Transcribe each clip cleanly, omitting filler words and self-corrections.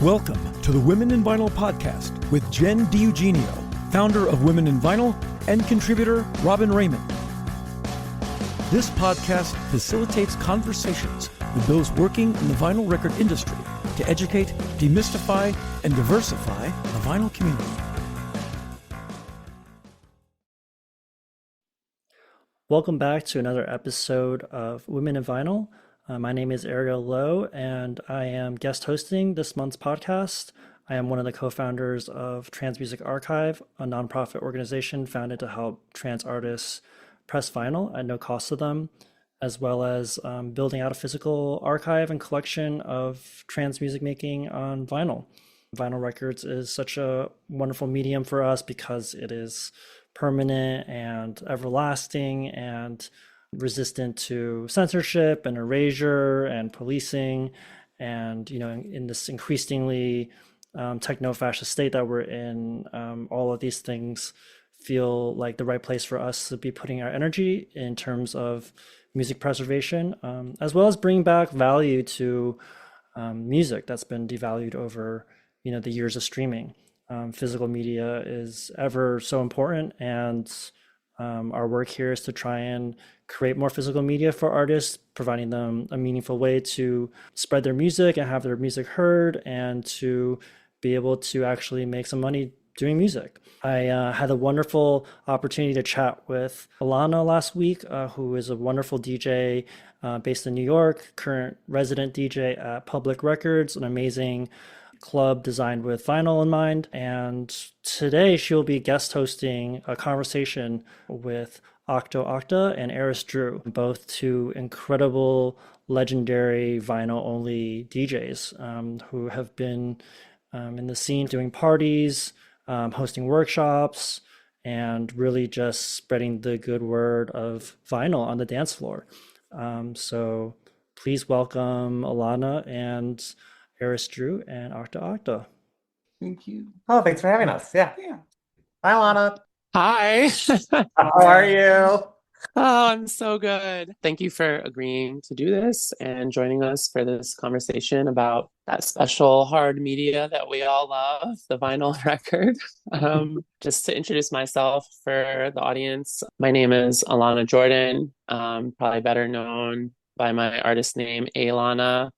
Welcome to the Women in Vinyl podcast with Jen DiEugenio, founder of Women in Vinyl, and contributor Robin Raymond. This podcast facilitates conversations with those working in the vinyl record industry to educate, demystify, and diversify the vinyl community. Welcome back to another episode of Women in Vinyl. My name is Ariel Lowe, and I am guest hosting this month's podcast. I am one of the co-founders of Trans Music Archive, a nonprofit organization founded to help trans artists press vinyl at no cost to them, as well as building out a physical archive and collection of trans music making on vinyl. Vinyl records is such a wonderful medium for us because it is permanent and everlasting and resistant to censorship and erasure and policing. And, you know, in this increasingly techno-fascist state that we're in, all of these things feel like the right place for us to be putting our energy in terms of music preservation, as well as bring back value to music that's been devalued over, you know, the years of streaming. Physical media is ever so important, and our work here is to try and create more physical media for artists, providing them a meaningful way to spread their music and have their music heard, and to be able to actually make some money doing music. I had a wonderful opportunity to chat with Alana last week, who is a wonderful DJ based in New York, current resident DJ at Public Records, an amazing club designed with vinyl in mind. And today she'll be guest hosting a conversation with Octo Octa and Eris, both two incredible, legendary vinyl-only DJs who have been in the scene doing parties, hosting workshops, and really just spreading the good word of vinyl on the dance floor. So please welcome Alana and Eris and Octo Octa. Thank you. Oh, thanks for having us. Yeah. Hi, Alana. Hi. How are you? Oh, I'm so good. Thank you for agreeing to do this and joining us for this conversation about that special hard media that we all love, the vinyl record. Just to introduce myself for the audience, my name is Alana Jordan, probably better known by my artist name, Alana.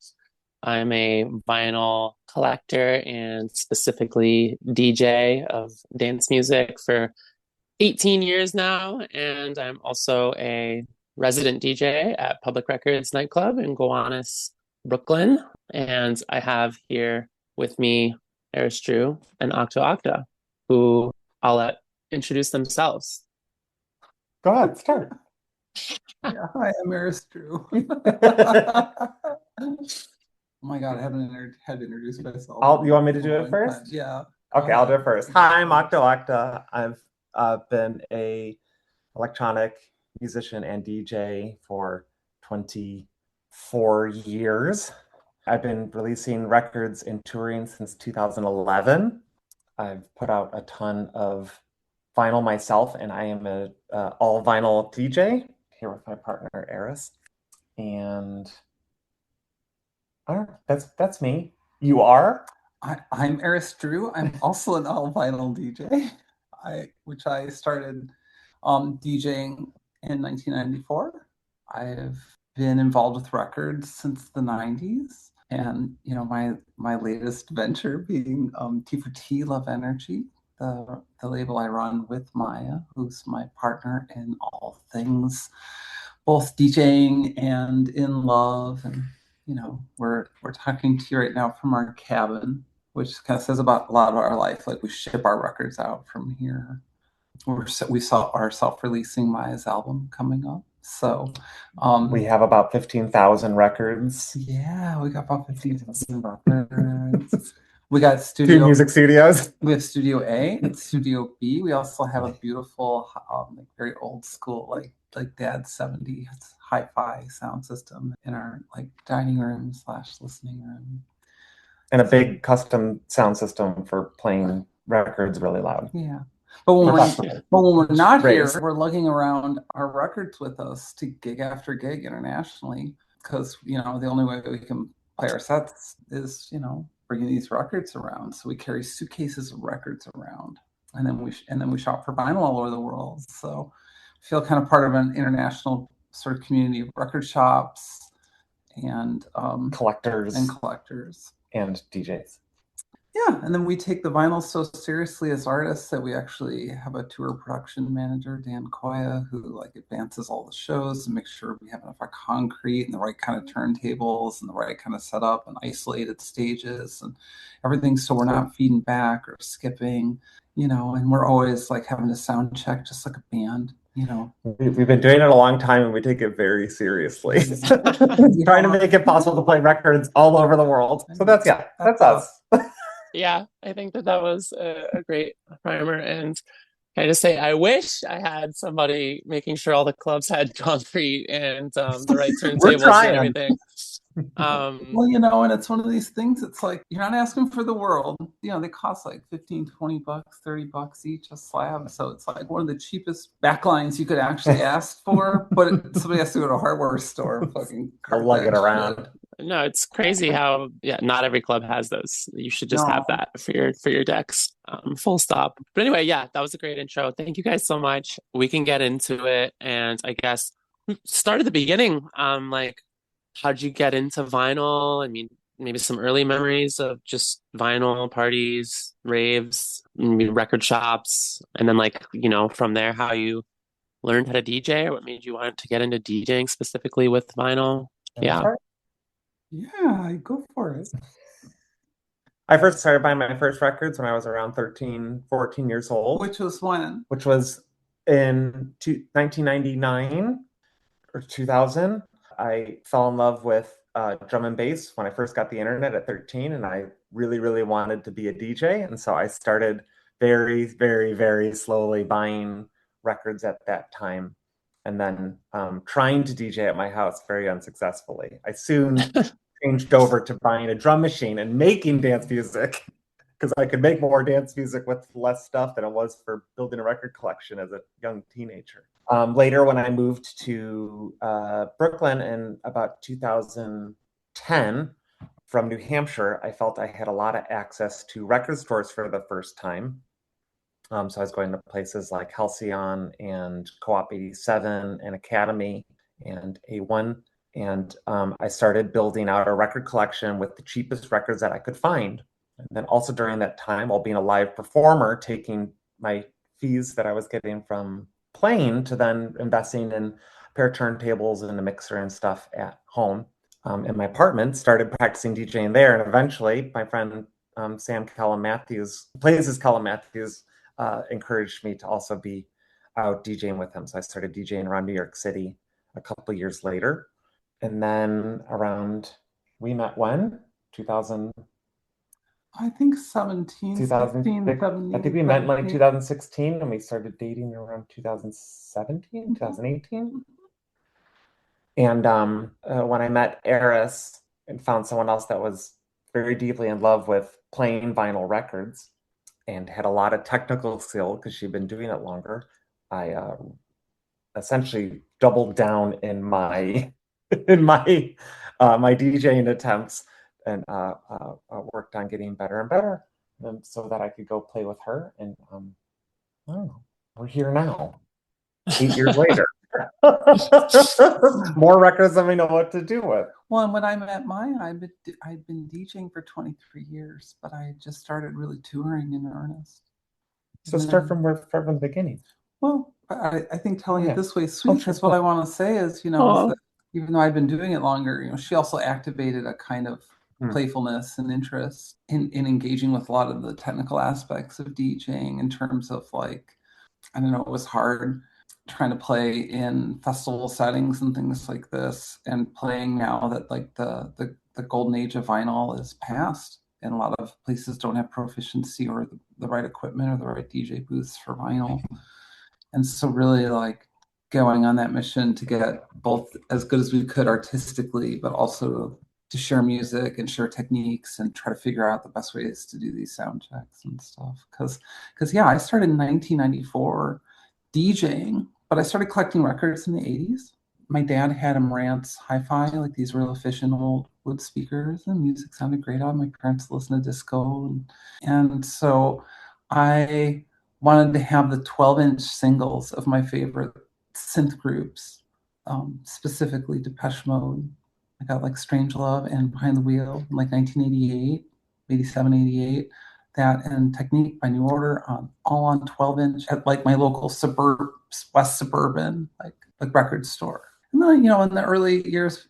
I'm a vinyl collector and specifically DJ of dance music for 18 years now. And I'm also a resident DJ at Public Records nightclub in Gowanus, Brooklyn. And I have here with me Eris and Octo Octa, who I'll let introduce themselves. Go ahead, start. Yeah, hi, I'm Eris. Oh my God, I haven't had to introduce myself. You want me to do it first? Yeah. Okay, I'll do it first. Hi, I'm Octo Octa. I've been a electronic musician and DJ for 24 years. I've been releasing records and touring since 2011. I've put out a ton of vinyl myself, and I am a all vinyl DJ here with my partner Eris. And that's me. You are? I'm Eris. I'm also an all vinyl DJ, which I started DJing in 1994. I've been involved with records since the 90s, and you know my latest venture being T4T Love Energy, the label I run with Maya, who's my partner in all things, both DJing and in love. And you know, we're talking to you right now from our cabin, which kind of says about a lot of our life. Like we ship our records out from here. We saw our self-releasing Maya's album coming up. So we have about 15,000 records. Yeah, we got about 15,000 records. We got two music studios. We have Studio A and Studio B. We also have a beautiful, very old school, like Dad's 70s hi-fi sound system in our dining room / listening room. And a big custom sound system for playing records really loud. Yeah. But when we're not here, we're lugging around our records with us to gig after gig internationally, because, you know, the only way that we can play our sets is, you know, bringing these records around. So we carry suitcases of records around, and then we shop for vinyl all over the world. So I feel kind of part of an international sort of community of record shops and collectors and DJs. Yeah, and then we take the vinyl so seriously as artists that we actually have a tour production manager, Dan Koya, who like advances all the shows and makes sure we have enough concrete and the right kind of turntables and the right kind of setup and isolated stages and everything, so we're not feeding back or skipping, and we're always like having to sound check just like a band. We've been doing it a long time and we take it very seriously. Trying to make it possible to play records all over the world. So that's us. Yeah, I think that was a great primer. And can I just say, I wish I had somebody making sure all the clubs had concrete and the right turntables and everything. Well, and it's one of these things, it's like you're not asking for the world. They cost like $15, $20, $30 each a slab, so it's like one of the cheapest backlines you could actually ask for, but somebody has to go to a hardware store and fucking lug it around. No, it's crazy how not every club has those. You should just have that for your decks. Full stop. But anyway, that was a great intro. Thank you guys so much. We can get into it, and I guess start at the beginning. Like, how'd you get into vinyl? I mean, maybe some early memories of just vinyl parties, raves, maybe record shops, and then from there, how you learned how to DJ, or what made you want to get into DJing specifically with vinyl. Yeah, go for it. I first started buying my first records when I was around 13, 14 years old. Which was when? Which was in 1999 or 2000. I fell in love with drum and bass when I first got the internet at 13, and I really, really wanted to be a DJ. And so I started very, very, very slowly buying records at that time, and then trying to DJ at my house very unsuccessfully. I soon changed over to buying a drum machine and making dance music because I could make more dance music with less stuff than it was for building a record collection as a young teenager. Later, when I moved to Brooklyn in about 2010 from New Hampshire, I felt I had a lot of access to record stores for the first time. So I was going to places like Halcyon and Co-op 87 and Academy and A1. And I started building out a record collection with the cheapest records that I could find. And then also during that time, while being a live performer, taking my fees that I was getting from playing to then investing in a pair of turntables and a mixer and stuff at home in my apartment, started practicing DJing there. And eventually my friend Sam Callum Matthews, plays as Callum Matthews, encouraged me to also be out DJing with him. So I started DJing around New York City a couple years later. And then we met when? 2000? I think 17, 16, 17. I think we met in like 2016 and we started dating around 2017, 2018. And when I met Eris and found someone else that was very deeply in love with playing vinyl records and had a lot of technical skill because she'd been doing it longer, I essentially doubled down in my my DJing attempts and worked on getting better and better, so that I could go play with her. And I don't know, we're here now, 8 years later. More records than we know what to do with. Well, and when I met Maya, I'd been DJing for 23 years, but I just started really touring in earnest. So start from the beginning. Well, I think telling it this way is sweet, because what I want to say is, is that even though I've been doing it longer, she also activated a kind of playfulness and interest in engaging with a lot of the technical aspects of DJing in terms of it was hard trying to play in festival settings and things like this, and playing now that the golden age of vinyl is past, and a lot of places don't have proficiency or the right equipment or the right DJ booths for vinyl. And so really going on that mission to get both as good as we could artistically, but also to share music and share techniques and try to figure out the best ways to do these sound checks and stuff. Because I started in 1994 DJing, but I started collecting records in the 80s. my dad had a Marantz hi-fi, like these real efficient old wood speakers, and music sounded great on. My parents listened to disco, and so I wanted to have the 12-inch singles of my favorite synth groups, specifically Depeche Mode. I got like Strange Love and Behind the Wheel in like 1988, 87, 88. That and Technique by New Order, all on 12-inch at like my local West Suburban like record store. And then, in the early years,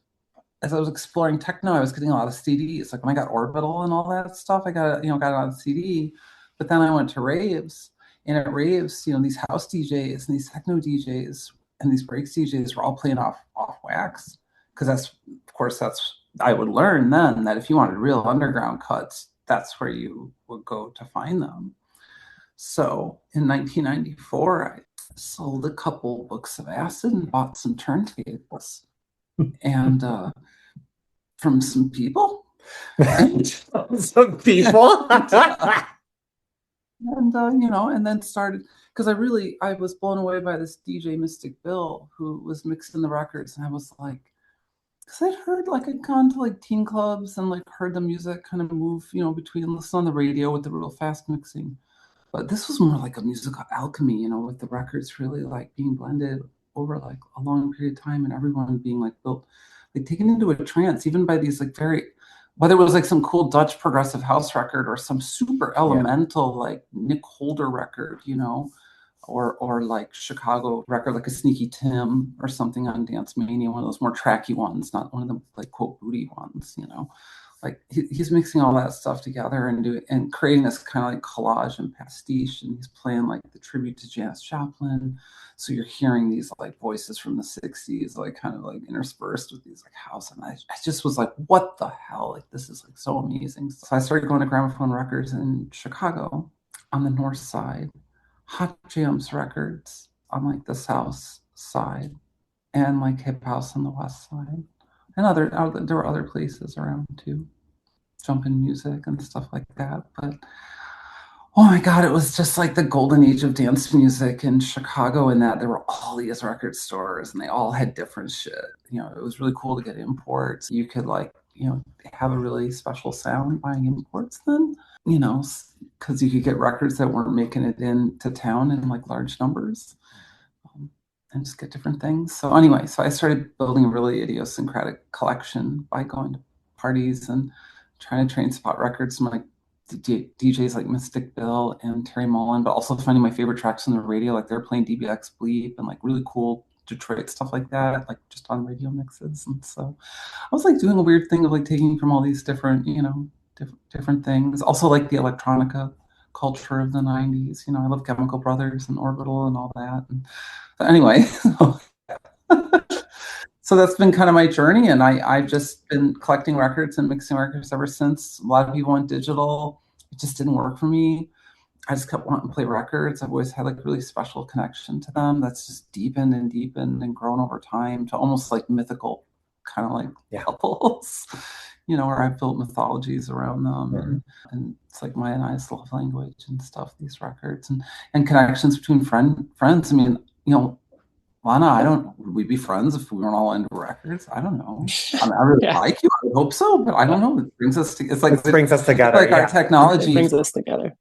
as I was exploring techno, I was getting a lot of CDs. Like when I got Orbital and all that stuff, I got it on CD. But then I went to raves, and at raves, these house DJs and these techno DJs and these breaks DJs were all playing off wax, because that's I would learn then that if you wanted real underground cuts, that's where you would go to find them. So in 1994, I sold a couple books of acid and bought some turntables, and from some people. Some people. And then started, because I was blown away by this DJ Mystic Bill, who was mixing the records, and I was like, because I'd gone to like teen clubs and like heard the music kind of move, between listening on the radio with the real fast mixing. But this was more like a musical alchemy, with the records really like being blended over like a long period of time, and everyone being like built, like taken into a trance, even by these like whether it was like some cool Dutch progressive house record or some super elemental like Nick Holder record, or like Chicago record, like a Sneaky Tim or something on Dance Mania, one of those more tracky ones, not one of the like quote booty ones, like he's mixing all that stuff together and creating this kind of like collage and pastiche, and he's playing like the tribute to Janis Joplin. So you're hearing these like voices from the 60s, like kind of like interspersed with these like house. And I just was like, what the hell? Like, this is like so amazing. So I started going to Gramophone Records in Chicago on the north side, Hot Jams Records on like the south side, and like Hip House on the west side. And there were other places around too, Jumpin' Music and stuff like that. But oh my God, it was just like the golden age of dance music in Chicago, in that there were all these record stores and they all had different shit. It was really cool to get imports. You could have a really special sound buying imports then, because you could get records that weren't making it into town in like large numbers. And just get different things. So anyway, I started building a really idiosyncratic collection by going to parties and trying to train spot records from like DJs like Mystic Bill and Terry Mullen, but also finding my favorite tracks on the radio. Like they're playing DBX Bleep and like really cool Detroit stuff like that, like just on radio mixes. And so I was like doing a weird thing of like taking from all these different, different things. Also like the electronica culture of the 90s. I love Chemical Brothers and Orbital and all that. And anyway, so that's been kind of my journey, and I've just been collecting records and mixing records ever since. A lot of people went digital. It just didn't work for me. I just kept wanting to play records. I've always had like a really special connection to them that's just deepened and grown over time to almost like mythical kind of like couples, where I've built mythologies around them. And it's like Maya and I's love language and stuff, these records and connections between friends. I mean, Lana, would we be friends if we weren't all into records? I don't know. I mean, I really like you. I would hope so, but I don't know. It brings us together. It brings us together. Like our technology. It brings us together.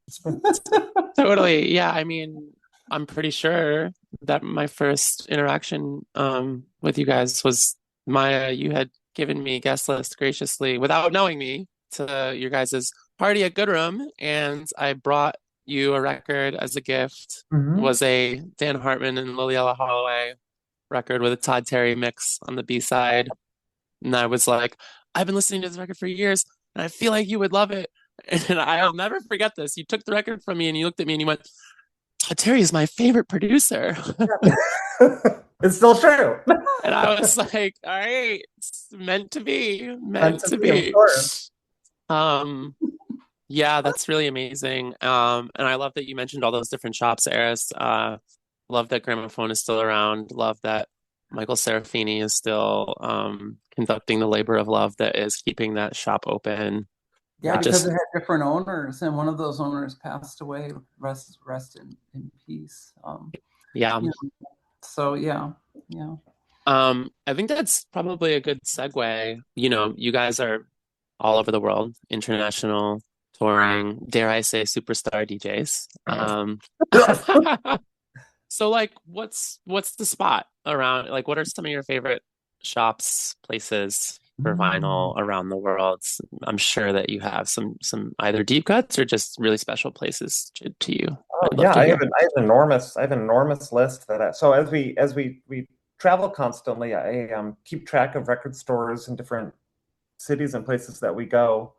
Totally. Yeah. I mean, I'm pretty sure that my first interaction with you guys was Maya. You had given me guest list graciously without knowing me to your guys' party at Goodroom, and I brought you a record as a gift. It was a Dan Hartman and Liliella Holloway record with a Todd Terry mix on the B-side. And I was like, I've been listening to this record for years and I feel like you would love it. And I'll never forget this. You took the record from me and you looked at me and you went, Todd Terry is my favorite producer. It's still true. And I was like, all right, it's meant to be. Meant to be. Of course. Yeah, that's really amazing. And I love that you mentioned all those different shops, Eris. Love that Gramophone is still around. Love that Michael Serafini is still conducting the labor of love that is keeping that shop open. Yeah, because it had different owners, and one of those owners passed away. Rest in peace. Yeah. So yeah. I think that's probably a good segue. You know, you guys are all over the world, international touring, dare I say, superstar DJs. So like what's the spot around, like what are some of your favorite shops, places for vinyl around the world? I'm sure that you have some either deep cuts or just really special places to you. Oh I'd love yeah, to hear. I have an enormous list so as we travel constantly, I keep track of record stores in different cities and places that we go.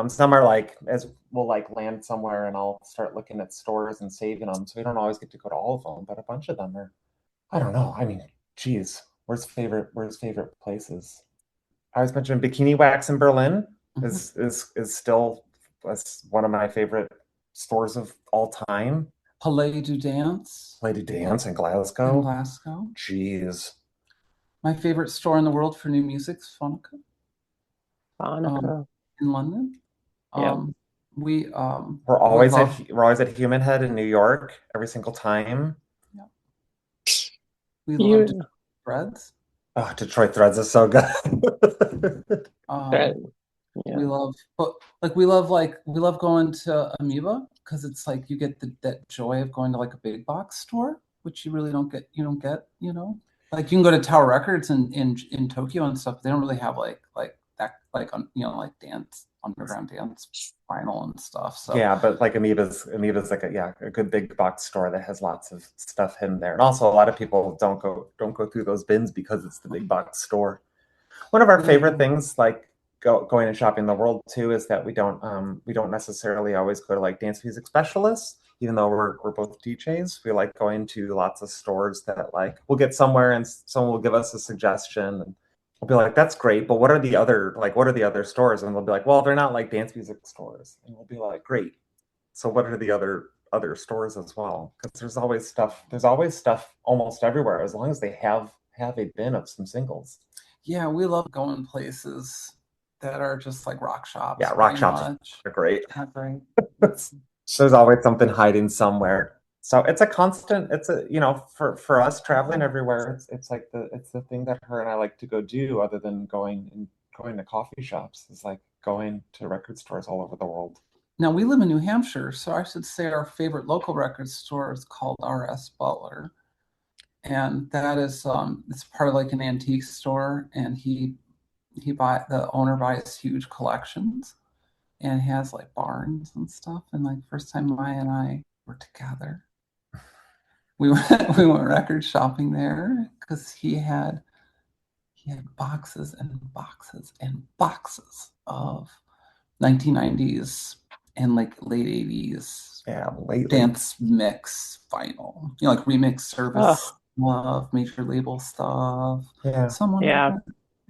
Some are like, as we'll like land somewhere and I'll start looking at stores and saving them. So we don't always get to go to all of them, but a bunch of them are, I don't know. I mean, geez, where's favorite places? I was mentioning Bikini Wax in Berlin is still one of my favorite stores of all time. Palais du Dance Play to Dance in in Glasgow. Glasgow. Jeez. My favorite store in the world for new music is Phonica Hanukkah. in London. Yep. We We're we always love, at Human Head in New York every single time. we love You Threads. Oh, Detroit Threads is so good. that, We yeah. love, but we love going to Amoeba because it's like you get that joy of going to like a big box store, which you really don't get. You don't get, like you can go to Tower Records in Tokyo and stuff. They don't really have like that like dance underground dance vinyl and stuff. So Yeah, but like Amoeba's like a good big box store that has lots of stuff hidden there. And also a lot of people don't go through those bins because it's the big box store. One of our favorite things, like going and shopping the world too, is that we don't necessarily always go to like dance music specialists, even though we're both DJs. We like going to lots of stores that like we'll get somewhere and someone will give us a suggestion and we'll be like, that's great, but what are the other stores? And they'll be like, well, they're not like dance music stores. And we'll be like, great. So what are the other stores as well? Because there's always stuff almost everywhere, as long as they have a bin of some singles. yeah, we love going places that are just like rock shops. Yeah, rock pretty shops much. are great. Not great. There's always something hiding somewhere. So it's a constant, it's a, for us traveling everywhere, it's like it's the thing that her and I like to go do other than going to coffee shops, is like going to record stores all over the world. Now we live in New Hampshire, so I should say our favorite local record store is called R.S. Butler, and that is it's part of like an antique store, and the owner buys huge collections and has like barns and stuff. And like first time Maya and I were together, we went record shopping there because he had boxes and boxes and boxes of 1990s and like late 80s dance mix vinyl, like remix service love, major label stuff. Yeah. Yeah.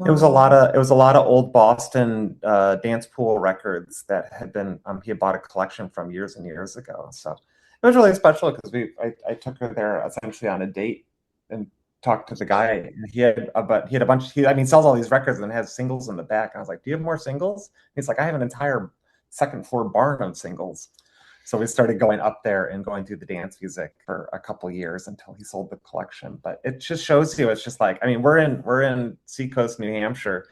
It was a lot of old Boston dance pool records that had been he had bought a collection from years and years ago. So it was really special because I took her there essentially on a date and talked to the guy. He had a bunch. He sells all these records and has singles in the back. And I was like, "Do you have more singles?" He's like, "I have an entire second floor barn of singles." So we started going up there and going through the dance music for a couple years until he sold the collection. But it just shows you, it's just like, we're in Seacoast, New Hampshire,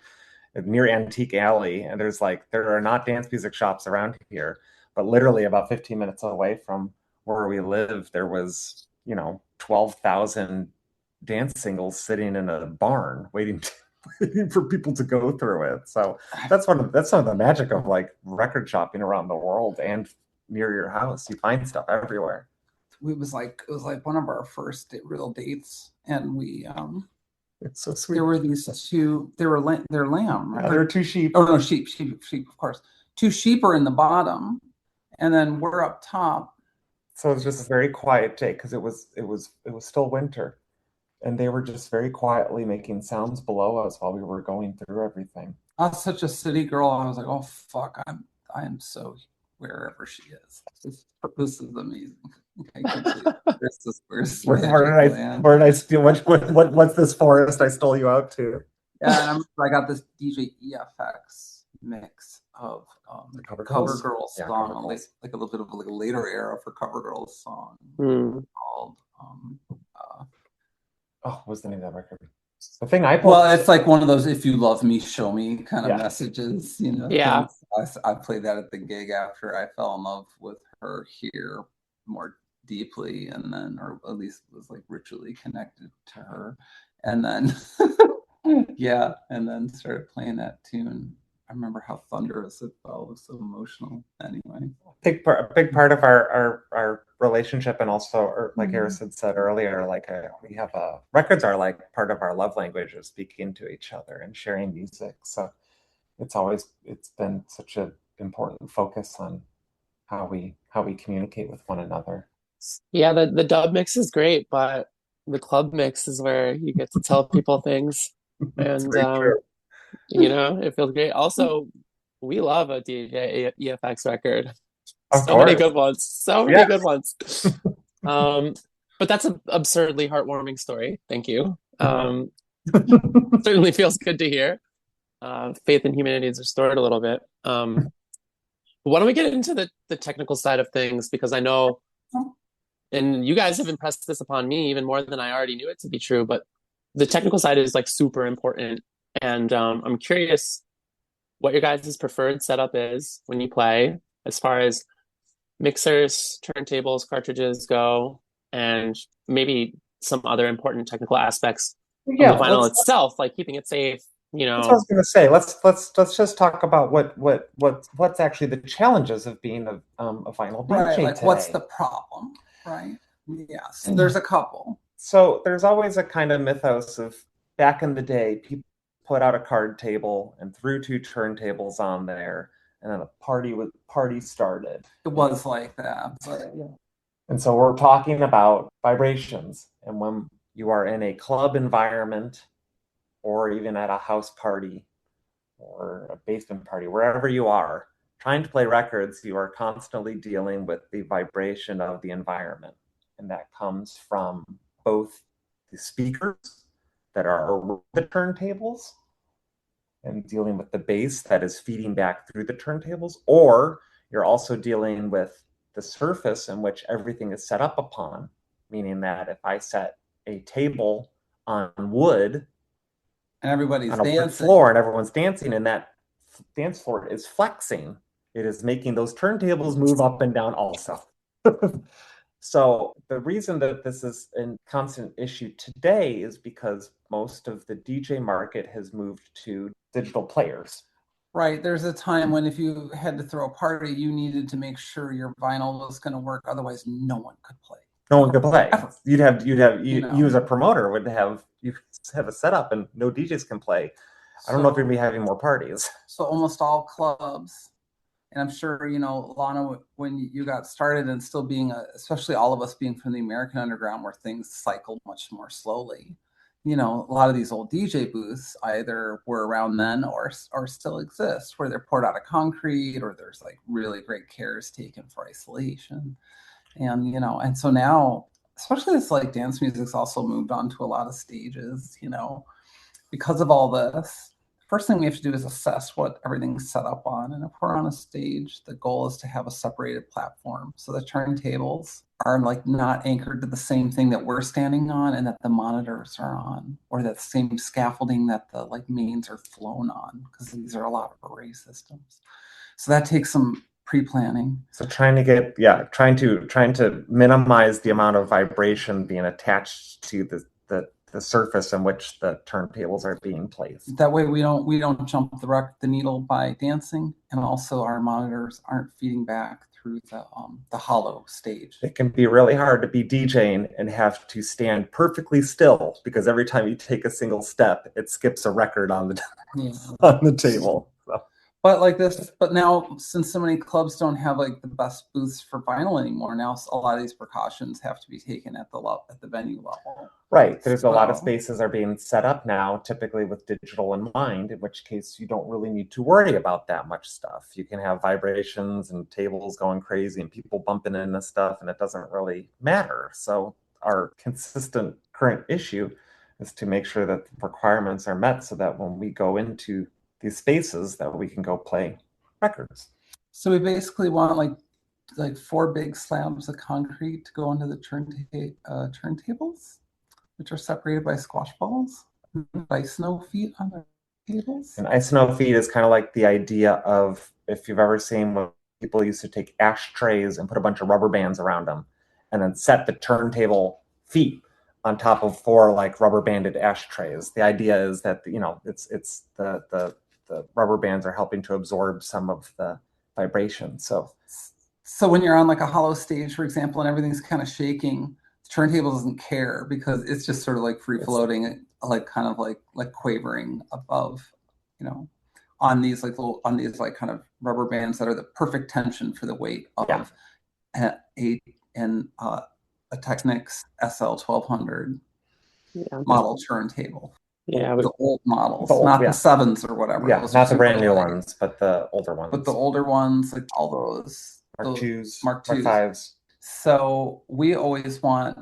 near Antique Alley, and there are not dance music shops around here, but literally about 15 minutes away from where we live, there was 12,000 dance singles sitting in a barn waiting for people to go through it. So that's some of the magic of like record shopping around the world and near your house. You find stuff everywhere. It was like one of our first real dates, and we it's so sweet. There were these two. They're lamb, right? There were two sheep. Oh no, sheep, of course. Two sheep are in the bottom, and then we're up top. So it was just a very quiet day because it was still winter, and they were just very quietly making sounds below us while we were going through everything. I was such a city girl. I was like, oh fuck, I am so wherever she is. This is amazing. Where did I steal? What's this forest I stole you out to? Yeah, and I got this DJ EFX mix of Cover Girls song, like a little bit of like a later era for Cover Girls song called what was the name of that record? The thing I Well, it's like one of those "if you love me, show me" kind of messages, Yeah. things. I played that at the gig after I fell in love with her here more deeply, and then, or at least was like ritually connected to her, and then yeah, and then started playing that tune. I remember how thunderous it felt. It was so emotional. Anyway, a big part of our relationship, and also, or like Eris had said earlier, like we have records are like part of our love language of speaking to each other and sharing music. So it's been such an important focus on how we communicate with one another. Yeah, the dub mix is great, but the club mix is where you get to tell people things. It's And very true. it feels great. Also, we love a DJ EFX record. Of So many course. good ones. So many Yes. good ones. But that's an absurdly heartwarming story. Thank you. Certainly feels good to hear. Faith in humanity is restored a little bit. Why don't we get into the technical side of things? Because I know, and you guys have impressed this upon me even more than I already knew it to be true, but the technical side is like super important. And I'm curious what your guys' preferred setup is when you play, as far as mixers, turntables, cartridges go, and maybe some other important technical aspects of the vinyl itself, like keeping it safe. That's what I was going to say. Let's just talk about what's actually the challenges of being a vinyl DJ like today. what's the problem, right? Yes, there's a couple. So there's always a kind of mythos of back in the day, people put out a card table and threw two turntables on there, and then a party started. It was like that, but yeah. And so we're talking about vibrations, and when you are in a club environment, or even at a house party or a basement party, wherever you are, trying to play records, you are constantly dealing with the vibration of the environment. And that comes from both the speakers that are around the turntables and dealing with the bass that is feeding back through the turntables, or you're also dealing with the surface in which everything is set up upon, meaning that if I set a table on wood, and everybody's on a wood dancing floor, and everyone's dancing, and that dance floor is flexing. It is making those turntables move up and down also. So the reason that this is a constant issue today is because most of the DJ market has moved to digital players. Right. There's a time when if you had to throw a party, you needed to make sure your vinyl was going to work. Otherwise, no one could play. No one could play. Ever. You as a promoter would have a setup and no DJs can play. I don't know if you're gonna be having more parties. So almost all clubs, and I'm sure, Lana, when you got started and still being especially all of us being from the American underground where things cycled much more slowly, a lot of these old DJ booths either were around then or still exist, where they're poured out of concrete, or there's like really great cares taken for isolation. And, and so now, especially this like dance music's also moved on to a lot of stages, because of all this. First thing we have to do is assess what everything's set up on. And if we're on a stage, the goal is to have a separated platform. So the turntables are like not anchored to the same thing that we're standing on and that the monitors are on, or that same scaffolding that the like mains are flown on, because these are a lot of array systems. So that takes some pre-planning. So trying to minimize the amount of vibration being attached to the surface in which the turntables are being placed. That way we don't jump the needle by dancing, and also our monitors aren't feeding back through the hollow stage. It can be really hard to be DJing and have to stand perfectly still, because every time you take a single step, it skips a record on the table. So. But now, since so many clubs don't have like the best booths for vinyl anymore, now a lot of these precautions have to be taken at the venue level. Right. There's a lot of spaces are being set up now, typically with digital in mind, in which case you don't really need to worry about that much stuff. You can have vibrations and tables going crazy and people bumping into stuff, and it doesn't really matter. So our consistent current issue is to make sure that the requirements are met so that when we go into these spaces that we can go play records. So we basically want like 4 big slabs of concrete to go into the turntables, which are separated by squash balls. ice snow feet on the tables? An ice snow feed is kind of like the idea of, if you've ever seen when people used to take ashtrays and put a bunch of rubber bands around them and then set the turntable feet on top of 4 like rubber banded ashtrays. The idea is that, it's the rubber bands are helping to absorb some of the vibration. So when you're on like a hollow stage, for example, and everything's kind of shaking, the turntable doesn't care because it's just sort of like free floating, like kind of like quavering above, on these like kind of rubber bands that are the perfect tension for the weight of a Technics SL 1200 model turntable. Yeah, the old models, not the 7s or whatever. Yeah, those not the brand new ones, but the older ones. But the older ones, like all those Mark IIs, Mark Mark Vs. So we always want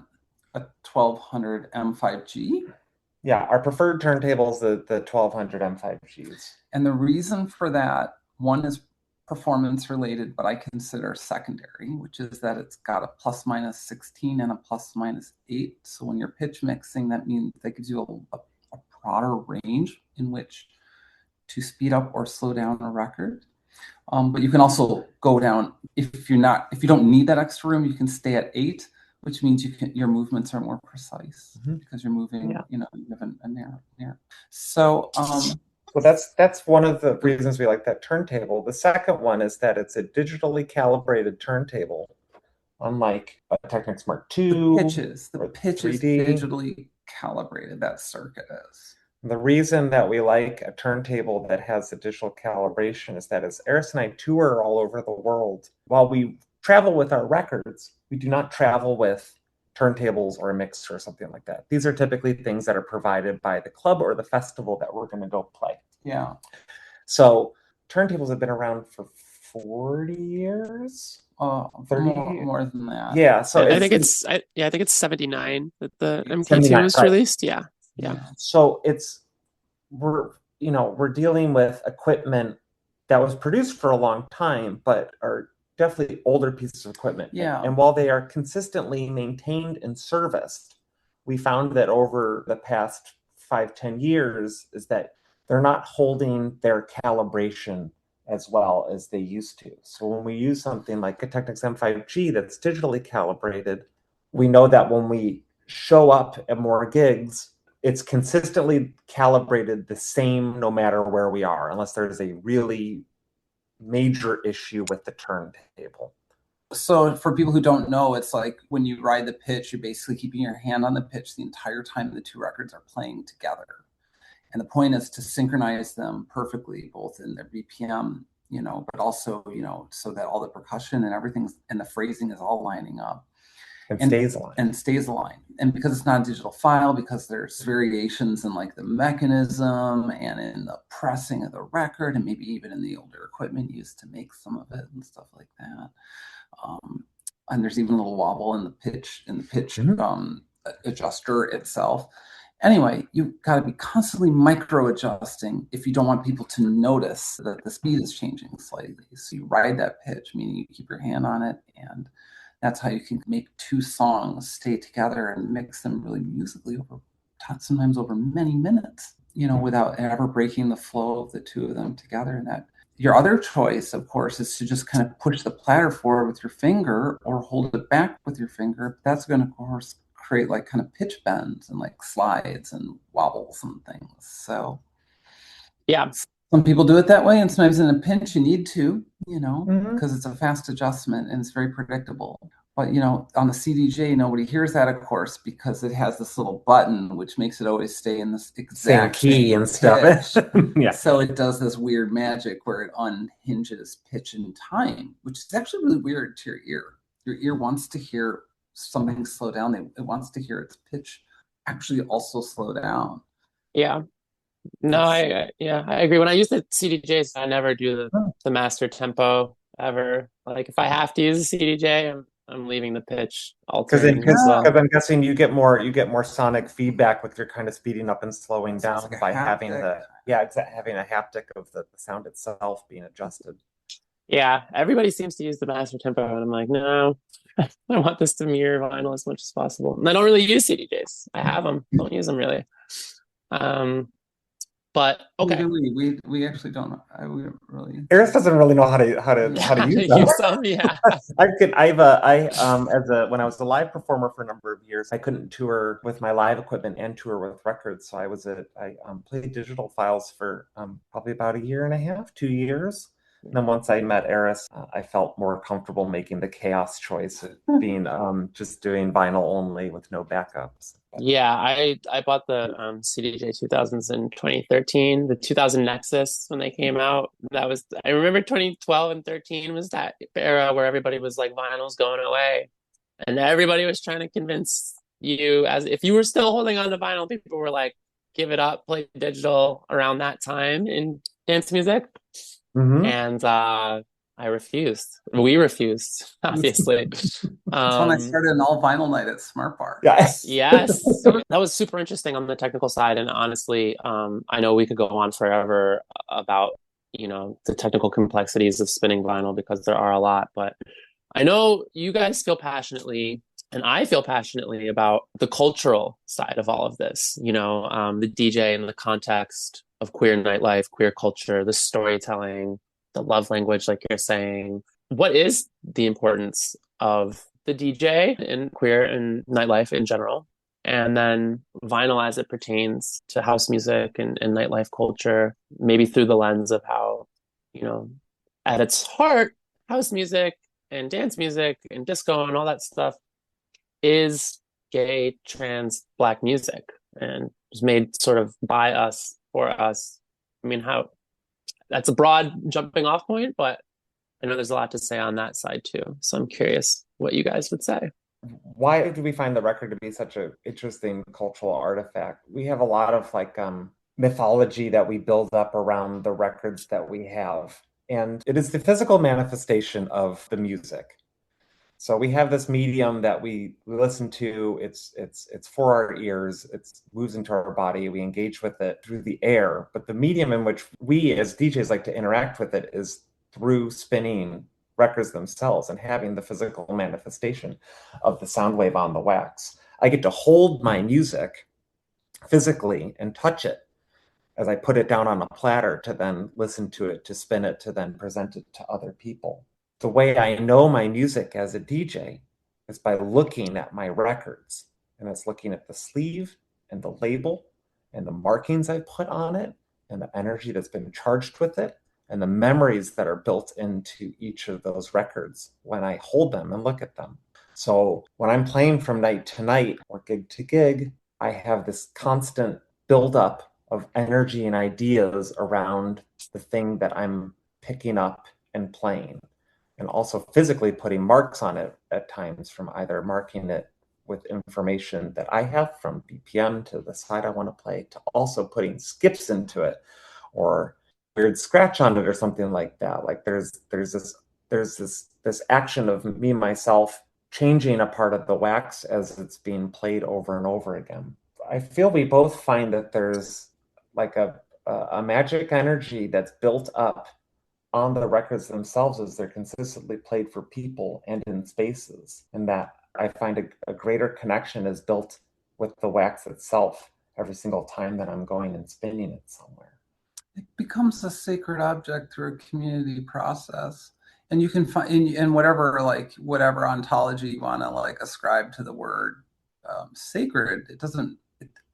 a 1200 M5G. Yeah, our preferred turntable is the 1200 M5Gs. And the reason for that, one is performance related, but I consider secondary, which is that it's got a ±16 and a ±8. So when you're pitch mixing, that means that gives you a broader range in which to speed up or slow down a record. But you can also go down if you don't need that extra room, you can stay at 8, which means your movements are more precise because you're moving, you have a narrow. So well, that's one of the reasons we like that turntable. The second one is that it's a digitally calibrated turntable, unlike a Technics Mark II. The pitch is digitally calibrated. That circuit is. The reason that we like a turntable that has a digital calibration is that as Eris and I tour all over the world, while we travel with our records, we do not travel with turntables or a mixer or something like that. These are typically things that are provided by the club or the festival that we're going to go play. Yeah. So turntables have been around for 40 years. 30 more than that. Yeah. So I think it's 79 that the MK2 was released. Yeah. So we're dealing with equipment that was produced for a long time, but are definitely older pieces of equipment. Yeah. And while they are consistently maintained and serviced, we found that over the past 5-10 years is that they're not holding their calibration as well as they used to. So when we use something like a Technics M5G that's digitally calibrated, we know that when we show up at more gigs, it's consistently calibrated the same no matter where we are, unless there's a really major issue with the turntable. So for people who don't know, it's like when you ride the pitch, you're basically keeping your hand on the pitch the entire time the two records are playing together. And the point is to synchronize them perfectly, both in their BPM, but also, so that all the percussion and everything and the phrasing is all lining up. And stays aligned. And because it's not a digital file, because there's variations in like the mechanism and in the pressing of the record, and maybe even in the older equipment used to make some of it and stuff like that. And there's even a little wobble in the pitch adjuster itself. Anyway, you've got to be constantly micro adjusting if you don't want people to notice that the speed is changing slightly. So you ride that pitch, meaning you keep your hand on it, and that's how you can make two songs stay together and mix them really musically sometimes over many minutes, without ever breaking the flow of the two of them together. And that your other choice, of course, is to just kind of push the platter forward with your finger or hold it back with your finger. That's going to, of course, create like kind of pitch bends and like slides and wobbles and things. So yeah, some people do it that way, and sometimes in a pinch you need to, because it's a fast adjustment and it's very predictable. But on the CDJ, nobody hears that, of course, because it has this little button which makes it always stay in this exact same key and stuff. Yeah. So it does this weird magic where it unhinges pitch and time, which is actually really weird to your ear. Your ear wants to hear something slow down. It wants to hear its pitch actually also slow down. Yeah. No, I agree. When I use the CDJs, I never do the master tempo ever. Like if I have to use a CDJ, I'm leaving the pitch alternate. Because I'm guessing you get more sonic feedback with your kind of speeding up and slowing down like by having having a haptic of the sound itself being adjusted. Yeah, everybody seems to use the master tempo, and I'm like, no, I want this to mirror vinyl as much as possible. And I don't really use CDJs. I have them, don't use them really. But okay. We actually don't know. We don't really. Eris doesn't really know how to use them. Use them, yeah. When I was a live performer for a number of years, I couldn't tour with my live equipment and tour with records. So I played digital files for probably about 1.5 years, 2 years. And then once I met Eris, I felt more comfortable making the chaos choice of being just doing vinyl only with no backups. Yeah, I bought the CDJ 2000s in 2013, the 2000 Nexus when they came out. I remember 2012 and 13 was that era where everybody was like, vinyl's going away. And everybody was trying to convince you, as if you were still holding on to vinyl, people were like, give it up, play digital around that time in dance music. Mm-hmm. And I refused. We refused, obviously. That's when I started an all vinyl night at Smart Bar. Yes. That was super interesting on the technical side. And honestly, I know we could go on forever about, the technical complexities of spinning vinyl, because there are a lot. But I know you guys feel passionately, and I feel passionately about the cultural side of all of this, the DJ in the context of queer nightlife, queer culture, the storytelling, the love language, like you're saying. What is the importance of the DJ in queer and nightlife in general? And then vinyl as it pertains to house music and nightlife culture, maybe through the lens of how, at its heart, house music and dance music and disco and all that stuff is gay, trans, Black music, and was made sort of by us, for us. I mean, that's a broad jumping off point, but I know there's a lot to say on that side too. So I'm curious what you guys would say. Why do we find the record to be such an interesting cultural artifact? We have a lot of mythology that we build up around the records that we have. And it is the physical manifestation of the music. So we have this medium that we listen to. It's for our ears. It moves into our body. We engage with it through the air. But the medium in which we as DJs like to interact with it is through spinning records themselves and having the physical manifestation of the sound wave on the wax. I get to hold my music physically and touch it as I put it down on a platter to then listen to it, to spin it, to then present it to other people. The way I know my music as a DJ is by looking at my records, and it's looking at the sleeve and the label and the markings I put on it and the energy that's been charged with it and the memories that are built into each of those records when I hold them and look at them. So when I'm playing from night to night or gig to gig, I have this constant buildup of energy and ideas around the thing that I'm picking up and playing. And also physically putting marks on it at times, from either marking it with information that I have from BPM to the side I want to play, to also putting skips into it or weird scratch on it or something like that. Like there's this action of me, myself, changing a part of the wax as it's being played over and over again. I feel we both find that there's like a magic energy that's built up on the records themselves as they're consistently played for people and in spaces. And that I find a greater connection is built with the wax itself every single time that I'm going and spinning it somewhere. It becomes a sacred object through a community process. And you can find in whatever ontology you want to ascribe to the word sacred. It doesn't,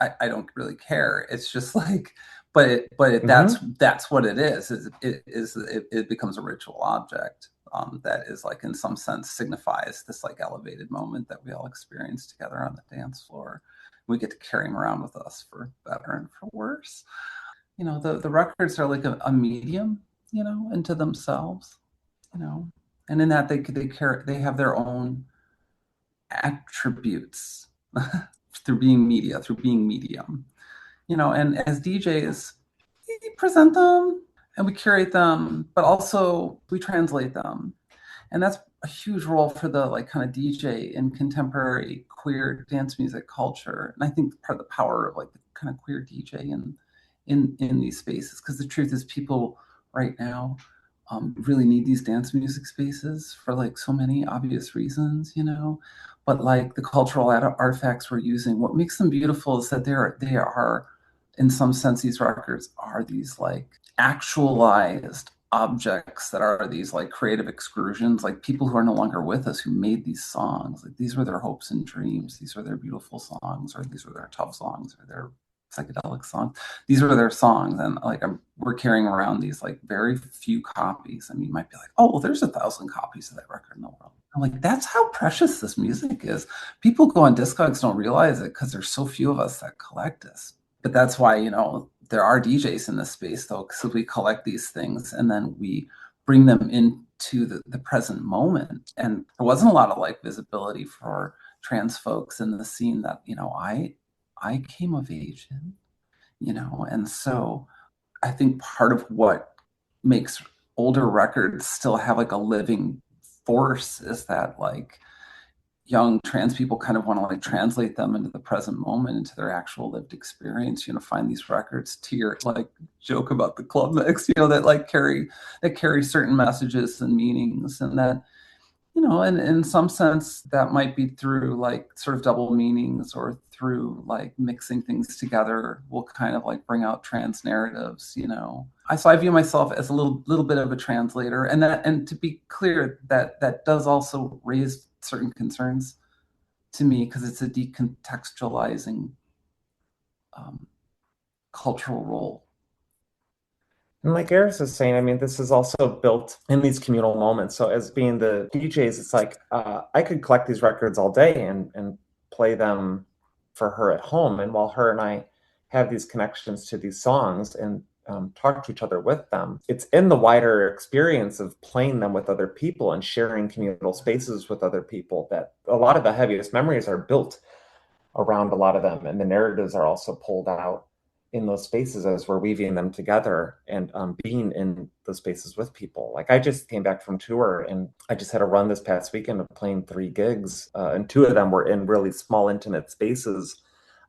I don't really care. It's just that's what it is. It becomes a ritual object that is in some sense signifies this elevated moment that we all experience together on the dance floor. We get to carry them around with us for better and for worse. The records are like a medium, into themselves, and in that they have their own attributes through being medium. And as DJs, we present them and we curate them, but also we translate them. And that's a huge role for the kind of DJ in contemporary queer dance music culture. And I think part of the power of the kind of queer DJ in these spaces, because the truth is people right now really need these dance music spaces for so many obvious reasons, but the cultural artifacts we're using, what makes them beautiful is that they are in some sense, these records are these like actualized objects that are these like creative excursions, like people who are no longer with us who made these songs. Like these were their hopes and dreams. These were their beautiful songs, or these were their tough songs, or their psychedelic songs. These were their songs, and like we're carrying around these like very few copies. I mean, you might be like, oh, well, there's 1,000 copies of that record in the world. I'm like, that's how precious this music is. People go on Discogs, don't realize it because there's so few of us that collect this. But that's why, you know, there are DJs in this space, though, because we collect these things and then we bring them into the present moment. And there wasn't a lot of like visibility for trans folks in the scene that, you know, I came of age in, you know, and so I think part of what makes older records still have like a living force is that like young trans people kind of want to like translate them into the present moment, into their actual lived experience, you know, find these records to your like joke about the club mix, you know, that carry certain messages and meanings, and that, you know, and in some sense that might be through like sort of double meanings or through like mixing things together will kind of like bring out trans narratives, you know. So I view myself as a little bit of a translator, and to be clear, that does also raise certain concerns to me because it's a decontextualizing cultural role. And like Eris is saying, I mean, this is also built in these communal moments. So as being the DJs, it's like I could collect these records all day and play them for her at home. And while her and I have these connections to these songs and talk to each other with them, it's in the wider experience of playing them with other people and sharing communal spaces with other people that a lot of the heaviest memories are built around a lot of them. And the narratives are also pulled out in those spaces as we're weaving them together and being in those spaces with people. Like I just came back from tour and I just had a run this past weekend of playing 3 gigs and 2 of them were in really small, intimate spaces.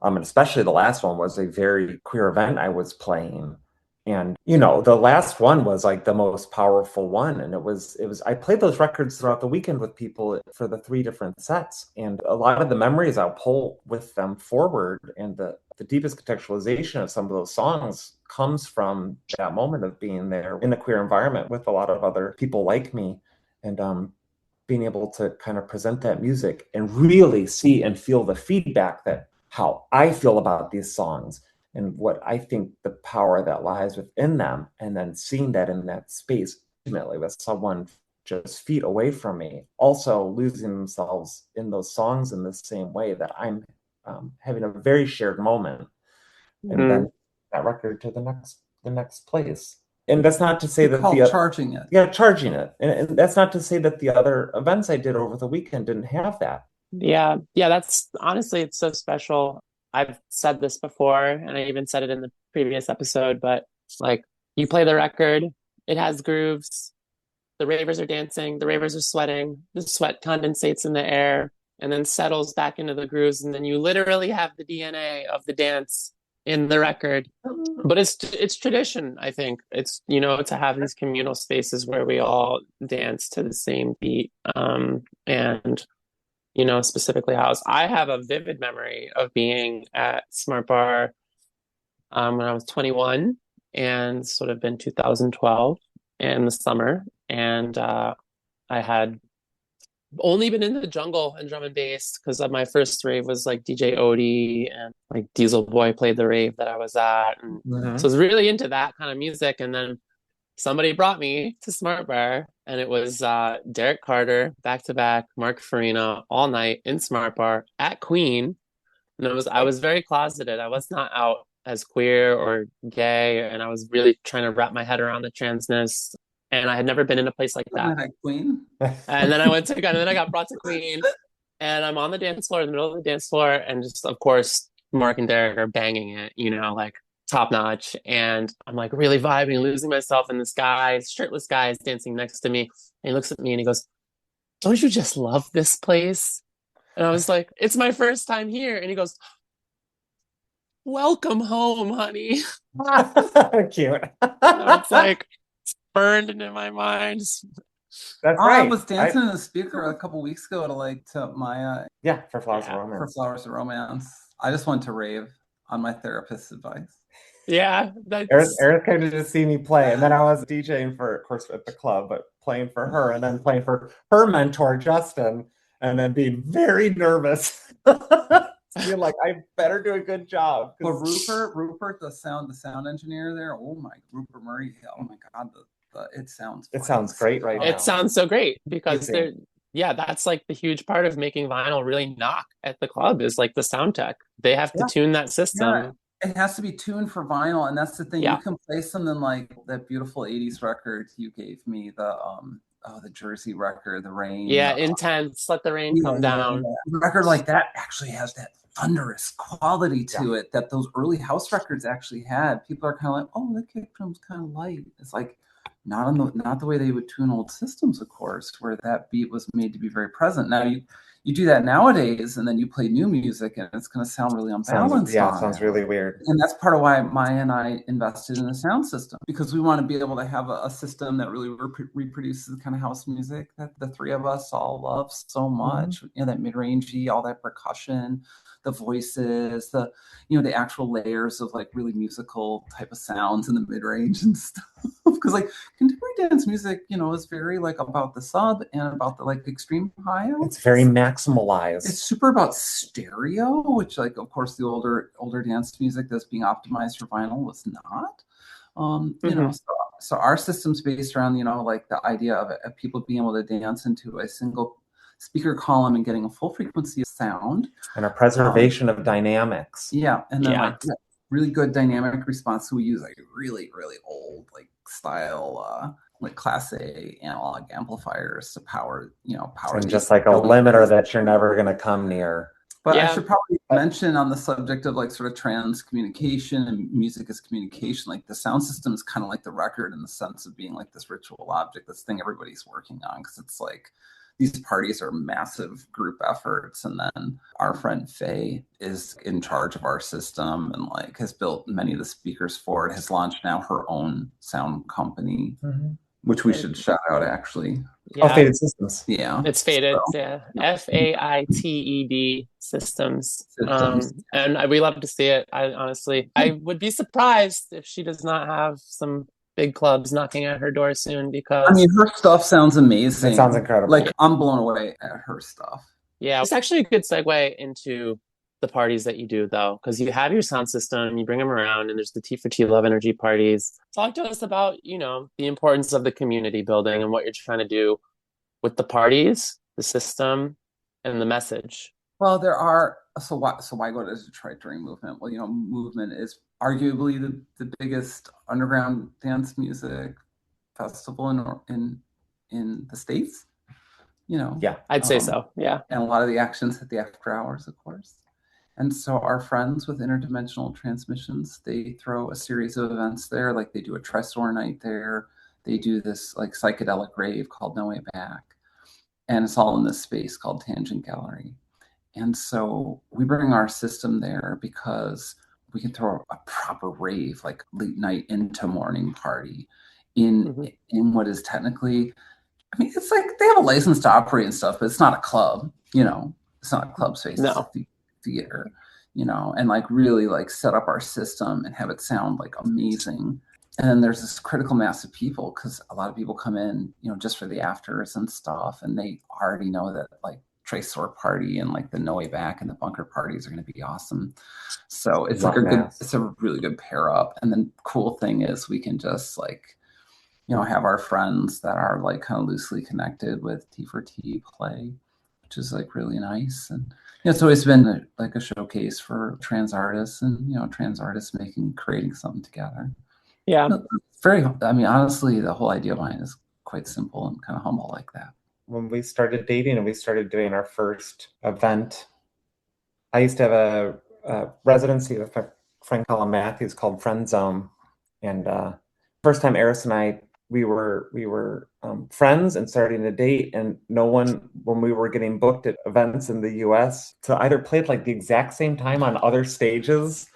And especially the last one was a very queer event I was playing. And, you know, the last one was like the most powerful one. And it was, I played those records throughout the weekend with people for the 3 different sets. And a lot of the memories I'll pull with them forward, and the deepest contextualization of some of those songs comes from that moment of being there in a queer environment with a lot of other people like me, and being able to kind of present that music and really see and feel the feedback that how I feel about these songs and what I think the power that lies within them, and then seeing that in that space ultimately with someone just feet away from me, also losing themselves in those songs in the same way that I'm having a very shared moment, and then that record to the next place. And that's not to say that charging it. Yeah, charging it. And that's not to say that the other events I did over the weekend didn't have that. Yeah, that's honestly, it's so special. I've said this before, and I even said it in the previous episode, but like you play the record, it has grooves, the ravers are dancing, the ravers are sweating, the sweat condensates in the air and then settles back into the grooves, and then you literally have the DNA of the dance in the record. But it's tradition, I think. It's, you know, to have these communal spaces where we all dance to the same beat, and you know, specifically house. I have a vivid memory of being at Smart Bar when I was 21, and sort of in 2012 in the summer. And I had only been in the jungle and drum and bass because my first rave was like DJ Odie, and like Diesel Boy played the rave that I was at. And so I was really into that kind of music. And then somebody brought me to Smart Bar, and it was Derek Carter, back to back, Mark Farina, all night in Smart Bar at Queen. And I was very closeted. I was not out as queer or gay, and I was really trying to wrap my head around the transness. And I had never been in a place like that. Queen. And then I got brought to Queen, and I'm on the dance floor, in the middle of the dance floor, and just, of course, Mark and Derek are banging it, you know, like top notch. And I'm like really vibing, losing myself, and this guy, shirtless guy, is dancing next to me. And he looks at me and he goes, "Don't you just love this place?" And I was like, "It's my first time here." And he goes, "Welcome home, honey." Cute. It's like burned into my mind. That's right. I was dancing in the speaker a couple weeks ago to Maya. Yeah, for Flowers of Romance. For Flowers of Romance. I just went to rave on my therapist's advice. Yeah, Eris, that's Eris came to just see me play, and then I was DJing for, of course, at the club, but playing for her, and then playing for her mentor, Justin, and then being very nervous. Being like, I better do a good job. But Rupert, the sound engineer there, Rupert Murray, oh my God, it sounds great right now. it sounds so great because Amazing. that's like the huge part of making vinyl really knock at the club is like the sound tech. They have to tune that system. Yeah. It has to be tuned for vinyl, and that's the thing. Yeah. You can play something like that beautiful 80s record you gave me, the Jersey record, The Rain. Yeah, Intense, Let the Rain Come Down. A record like that actually has that thunderous quality to it that those early house records actually had. People are kind of like, oh, that kick drum's kind of light. It's like not the way they would tune old systems, of course, where that beat was made to be very present. Now you do that nowadays, and then you play new music, and it's going to sound really unbalanced. It sounds really weird. And that's part of why Maya and I invested in a sound system, because we want to be able to have a system that really reproduces the kind of house music that the three of us all love so much. You know, that mid-rangey, all that percussion, the voices, the actual layers of like really musical type of sounds in the mid-range and stuff. Because like contemporary dance music, is very like about the sub and about the like extreme high. It's very maximalized. It's super about stereo, which like of course the older dance music that's being optimized for vinyl was not. So our system's based around like the idea of people being able to dance into a single speaker column and getting a full frequency of sound and a preservation of dynamics. Yeah, and then like really good dynamic response. So we use like really really old like style like Class A analog amplifiers to power and just like a limiter that you're never going to come near. But I should probably mention on the subject of like sort of trans communication and music as communication, like the sound system is kind of like the record in the sense of being like this ritual object, this thing everybody's working on, because it's like these parties are massive group efforts. And then our friend Faye is in charge of our system and like has built many of the speakers for it, has launched now her own sound company, which we should shout out actually. Yeah. Faded Systems. Yeah. It's Faded. So. Yeah. FAITED Systems. And we love to see it. I would be surprised if she does not have some big clubs knocking at her door soon, because her stuff sounds amazing. It sounds incredible. Like I'm blown away at her stuff. Yeah, it's actually a good segue into the parties that you do, though, because you have your sound system, you bring them around, and there's the T for T Love Energy parties. Talk to us about the importance of the community building and what you're trying to do with the parties, the system, and the message. Well, there are. So why go to Detroit during Movement? Well, Movement is arguably the biggest underground dance music festival in the States. Yeah, I'd say so. Yeah, and a lot of the actions at the after hours, of course. And so our friends with Interdimensional Transmissions, they throw a series of events there. Like they do a Tresor night there. They do this like psychedelic rave called No Way Back. And it's all in this space called Tangent Gallery. And so we bring our system there because we can throw a proper rave, like late night into morning party in what is technically, it's like they have a license to operate and stuff, but it's not a club, it's not a club space. No. It's a theater, and like really like set up our system and have it sound like amazing. And then there's this critical mass of people, because a lot of people come in, just for the afters and stuff, and they already know that like Tresor party and like the No Way Back and the bunker parties are going to be awesome. So it's like it's a really good pair up. And then cool thing is we can just like, have our friends that are like kind of loosely connected with T4T play, which is like really nice. And it's always been like a showcase for trans artists and trans artists creating something together. Yeah, honestly, the whole idea behind it is quite simple and kind of humble like that. When we started dating and we started doing our first event, I used to have a residency with a friend Colin Matthews called Friend Zone. And first time Eris and I, we were friends and starting to date, and no one, when we were getting booked at events in the US, to either play at like the exact same time on other stages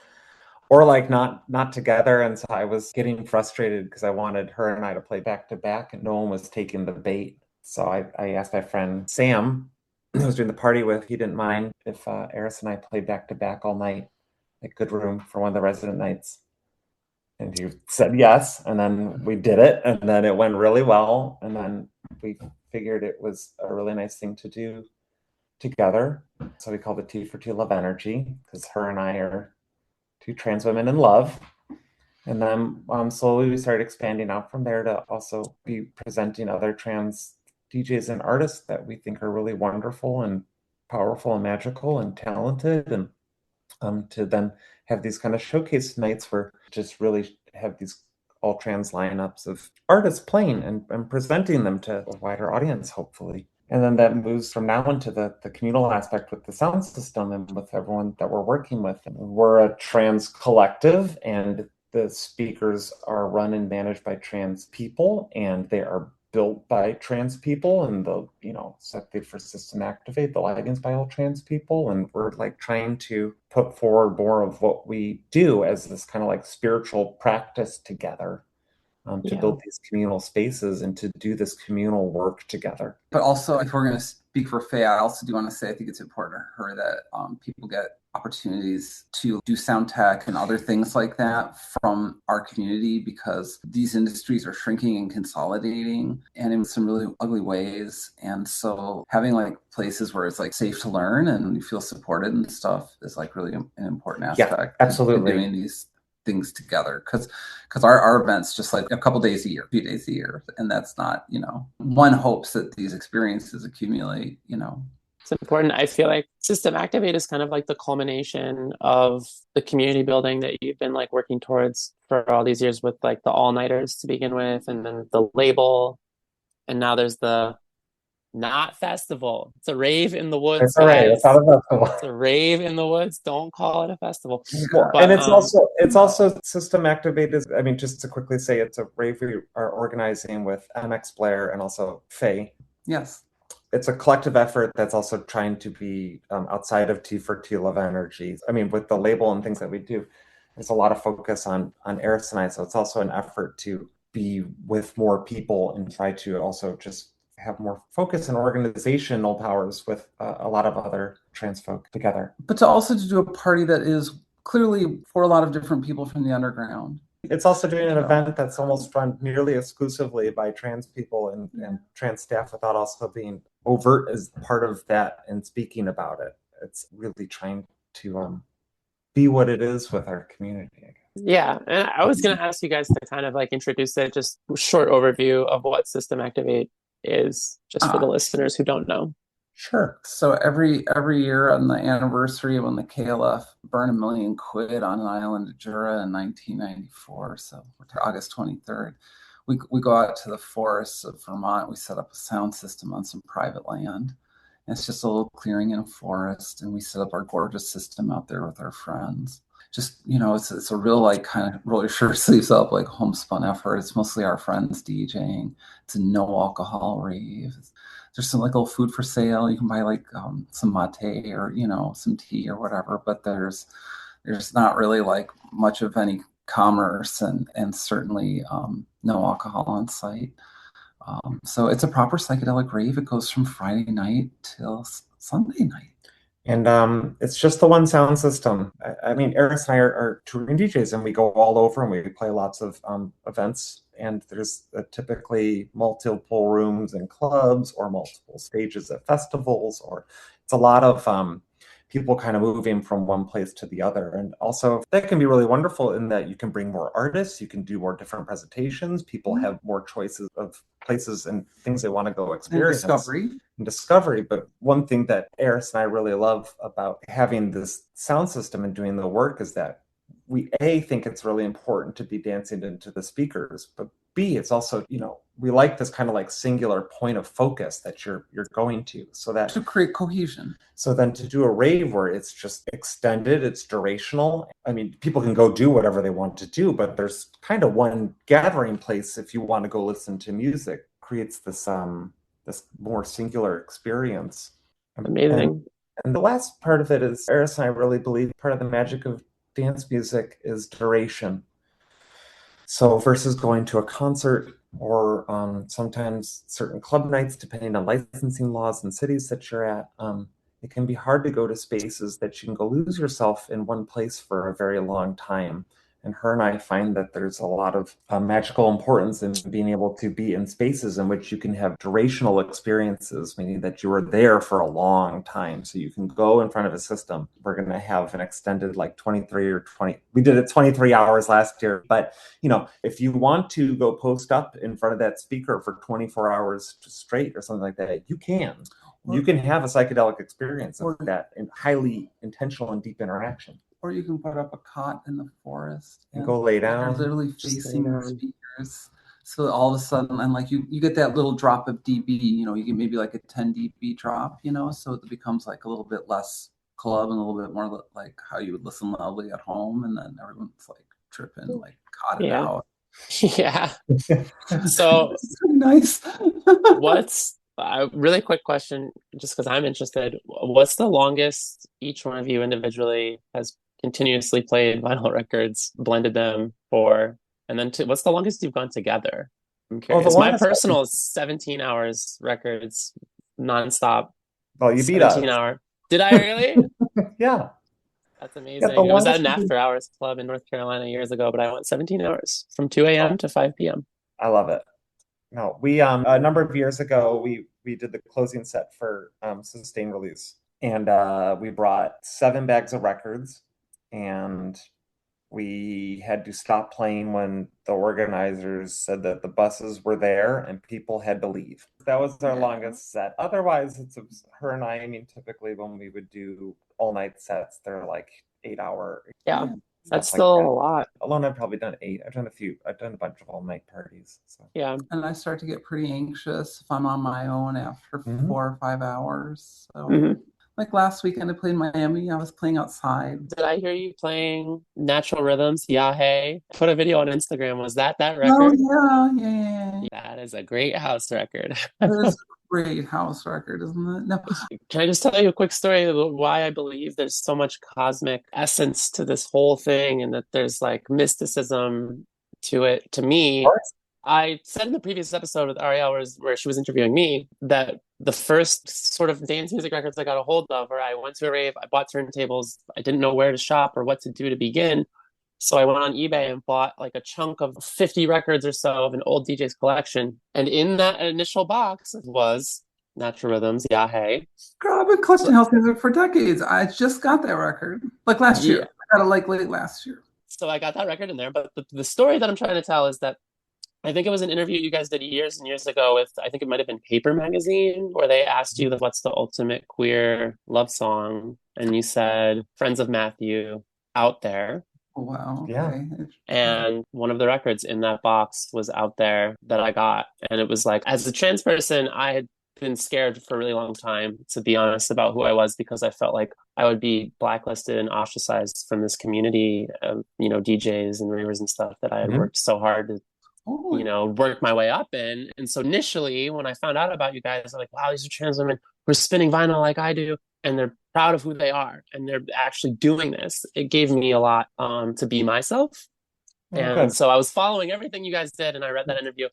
or like not together. And so I was getting frustrated because I wanted her and I to play back to back, and no one was taking the bait. So I asked my friend Sam, who was doing the party with, he didn't mind if Eris and I played back to back all night at Good Room for one of the resident nights. And he said yes, and then we did it, and then it went really well, and then we figured it was a really nice thing to do together. So we called it T for T Love Energy, because her and I are two trans women in love. And then slowly we started expanding out from there to also be presenting other trans DJs and artists that we think are really wonderful and powerful and magical and talented, and to then have these kind of showcase nights where just really have these all trans lineups of artists playing and presenting them to a wider audience, hopefully. And then that moves from now into the communal aspect with the sound system and with everyone that we're working with. And we're a trans collective, and the speakers are run and managed by trans people, and they are built by trans people, and the set for System Activate, the lighting's by all trans people. And we're like trying to put forward more of what we do as this kind of like spiritual practice together, to build these communal spaces and to do this communal work together. But also, if we're going to speak for Faye, I also do want to say I think it's important to her that people get opportunities to do sound tech and other things like that from our community, because these industries are shrinking and consolidating, and in some really ugly ways. And so having like places where it's like safe to learn and you feel supported and stuff is like really an important aspect. Yeah, absolutely. In doing these things together, because our events just like a couple days a year, a few days a year, and that's not, one hopes that these experiences accumulate. It's important. I feel like System Activate is kind of like the culmination of the community building that you've been like working towards for all these years, with like the all-nighters to begin with, and then the label, and now there's the not festival. It's a rave in the woods. It's all right. It's not a festival. It's a rave in the woods. Don't call it a festival. Well, but, and it's also System Activate is, just to quickly say, it's a rave we are organizing with MX Blair and also Faye. Yes. It's a collective effort that's also trying to be outside of T for T Love Energy. With the label and things that we do, there's a lot of focus on Eris and I. So it's also an effort to be with more people and try to also just have more focus and organizational powers with a lot of other trans folk together. But to do a party that is clearly for a lot of different people from the underground. It's also doing an event that's almost run nearly exclusively by trans people and trans staff, without also being overt as part of that and speaking about it. It's really trying to be what it is with our community, I guess. Yeah, and I was going to ask you guys to kind of like introduce it, just a short overview of what System Activate is, just for the listeners who don't know. Sure. So every year on the anniversary of when the KLF burned $1 million on an island of Jura in 1994, so August 23rd, we go out to the forests of Vermont. We set up a sound system on some private land. And it's just a little clearing in a forest, and we set up our gorgeous system out there with our friends. Just, it's a real like kind of roll your shirt sleeves up, like homespun effort. It's mostly our friends DJing. It's a no alcohol rave. There's some like little food for sale. You can buy like some mate or some tea or whatever, but there's not really like much of any commerce and certainly no alcohol on site. So it's a proper psychedelic rave. It goes from Friday night till Sunday night. And it's just the one sound system. Eris and I are touring DJs, and we go all over and we play lots of events. And there's typically multiple rooms in clubs or multiple stages at festivals, or it's a lot of people kind of moving from one place to the other. And also that can be really wonderful in that you can bring more artists, you can do more different presentations, people have more choices of places and things they want to go experience. And discovery. But one thing that Eris and I really love about having this sound system and doing the work is that we think it's really important to be dancing into the speakers, but B, it's also, we like this kind of like singular point of focus that you're going to, so that to create cohesion. So then to do a rave where it's just extended, it's durational. People can go do whatever they want to do, but there's kind of one gathering place if you want to go listen to music. Creates this this more singular experience. Amazing. And the last part of it is, Eris and I really believe part of the magic of dance music is duration. So versus going to a concert or sometimes certain club nights, depending on licensing laws and cities that you're at, it can be hard to go to spaces that you can go lose yourself in one place for a very long time. And her and I find that there's a lot of magical importance in being able to be in spaces in which you can have durational experiences, meaning that you are there for a long time. So you can go in front of a system. We're going to have an extended like 23 or 20. We did it 23 hours last year. But, if you want to go post up in front of that speaker for 24 hours straight or something like that, you can. You can have a psychedelic experience of that in highly intentional and deep interaction. Or you can put up a cot in the forest and go lay down. You're literally facing the speakers. So all of a sudden, and like you get that little drop of dB, you get maybe like a 10 dB drop, so it becomes like a little bit less club and a little bit more like how you would listen loudly at home, and then everyone's like tripping, like caught it out. Yeah. So it's nice. What's a really quick question, just because I'm interested, what's the longest each one of you individually has continuously played vinyl records, blended them for, and then what's the longest you've gone together? I'm curious. My personal is 17 hours records nonstop. Oh, you beat us. 17 hour. Did I really? Yeah. That's amazing. It was at an after hours club in North Carolina years ago, but I went 17 hours from 2 a.m. to 5 p.m. I love it. No, we a number of years ago we did the closing set for Sustained Release, and we brought 7 bags of records, and we had to stop playing when the organizers said that the buses were there and people had to leave. That was our longest set. Otherwise, it's her and I mean, typically when we would do all night sets, they're like 8-hour. Yeah. That's still a lot. Alone, I've probably done 8. I've done a bunch of all-night parties. So. Yeah. And I start to get pretty anxious if I'm on my own after 4 or 5 hours. So, like last weekend, I played in Miami. I was playing outside. Did I hear you playing Natural Rhythms? Yeah, hey. Put a video on Instagram. Was that record? Oh, yeah. That is a great house record. It is a great house record, isn't it? No. Can I just tell you a quick story of why I believe there's so much cosmic essence to this whole thing, and that there's like mysticism to it? To me, I said in the previous episode with Ariel, where she was interviewing me, that the first sort of dance music records I got a hold of, or I went to a rave, I bought turntables, I didn't know where to shop or what to do to begin. So I went on eBay and bought like a chunk of 50 records or so of an old DJ's collection. And in that initial box was Natural Rhythms, Yeah Hey. Girl, I've been collecting house music for decades. I just got that record. Like last year. I got it like late last year. So I got that record in there. But the story that I'm trying to tell is that I think it was an interview you guys did years and years ago with, I think it might have been Paper Magazine, where they asked you what's the ultimate queer love song. And you said Friends of Matthew, Out There. Wow. Yeah. Okay. And one of the records in that box was Out There that I got. And it was like, as a trans person, I had been scared for a really long time, to be honest, about who I was, because I felt like I would be blacklisted and ostracized from this community of, DJs and ravers and stuff that I had worked so hard to work my way up in. And so initially, when I found out about you guys, I'm like, wow, these are trans women who are spinning vinyl like I do, and they're proud of who they are, and they're actually doing this. It gave me a lot to be myself. And so I was following everything you guys did, and I read that interview,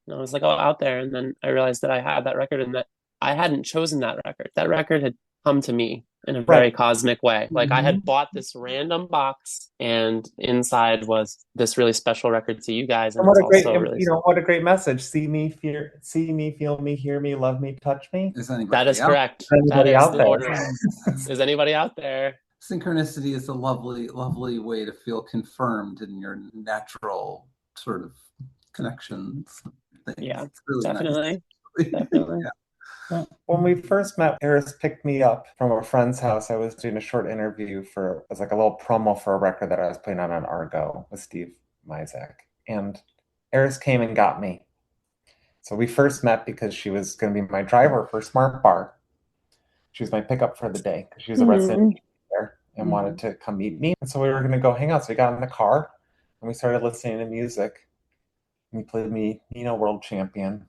and I was like, oh, Out There. And then I realized that I had that record, and that I hadn't chosen that record. That record had come to me in a very cosmic way. Like I had bought this random box, and inside was this really special record to you guys. And what a great, what a great message. See me, feel me, hear me, love me, touch me. That is correct. That is the order. Is anybody out there? Synchronicity is a lovely, lovely way to feel confirmed in your natural sort of connections. Things. Yeah, it's really definitely. Nice. Definitely. Yeah. When we first met, Eris picked me up from a friend's house. I was doing a short interview it was like a little promo for a record that I was playing on Argo with Steve Mizek. And Eris came and got me. So we first met because she was going to be my driver for Smart Bar. She was my pickup for the day because she was a resident there and wanted to come meet me. And so we were going to go hang out. So we got in the car and we started listening to music. And he played me Nino World Champion.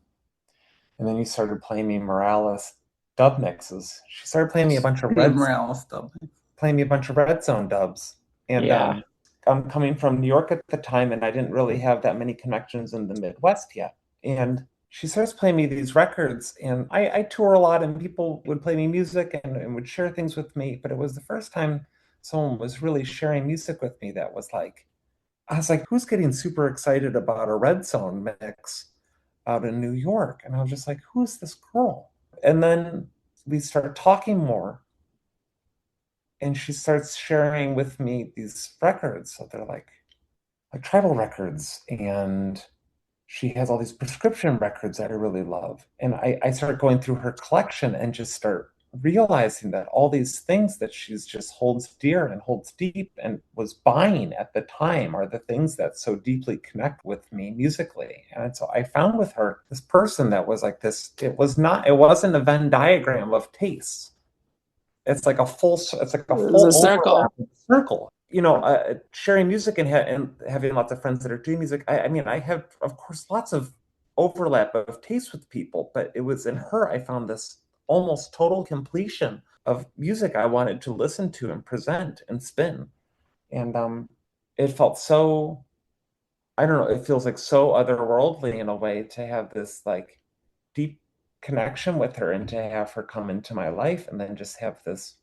And then you started playing me Morales dub mixes. She started playing me a bunch of Morales dub. Playing me a bunch of Red Zone dubs. And I'm coming from New York at the time, and I didn't really have that many connections in the Midwest yet. And she starts playing me these records, and I tour a lot, and people would play me music and would share things with me. But it was the first time someone was really sharing music with me that was like, I was like, who's getting super excited about a Red Zone mix out in New York? And I was just like, who is this girl? And then we started talking more. And she starts sharing with me these records. So they're like tribal records. And she has all these prescription records that I really love. And I started going through her collection and just start realizing that all these things that she's just holds dear and holds deep and was buying at the time are the things that so deeply connect with me musically. And so I found with her this person that was like this, it wasn't a Venn diagram of tastes. It's like a full circle. Circle. Sharing music and having lots of friends that are doing music. I mean, I have, of course, lots of overlap of taste with people, but it was in her I found this almost total completion of music I wanted to listen to and present and spin. And it felt so, I don't know, it feels like so otherworldly in a way to have this like deep connection with her and to have her come into my life and then just have this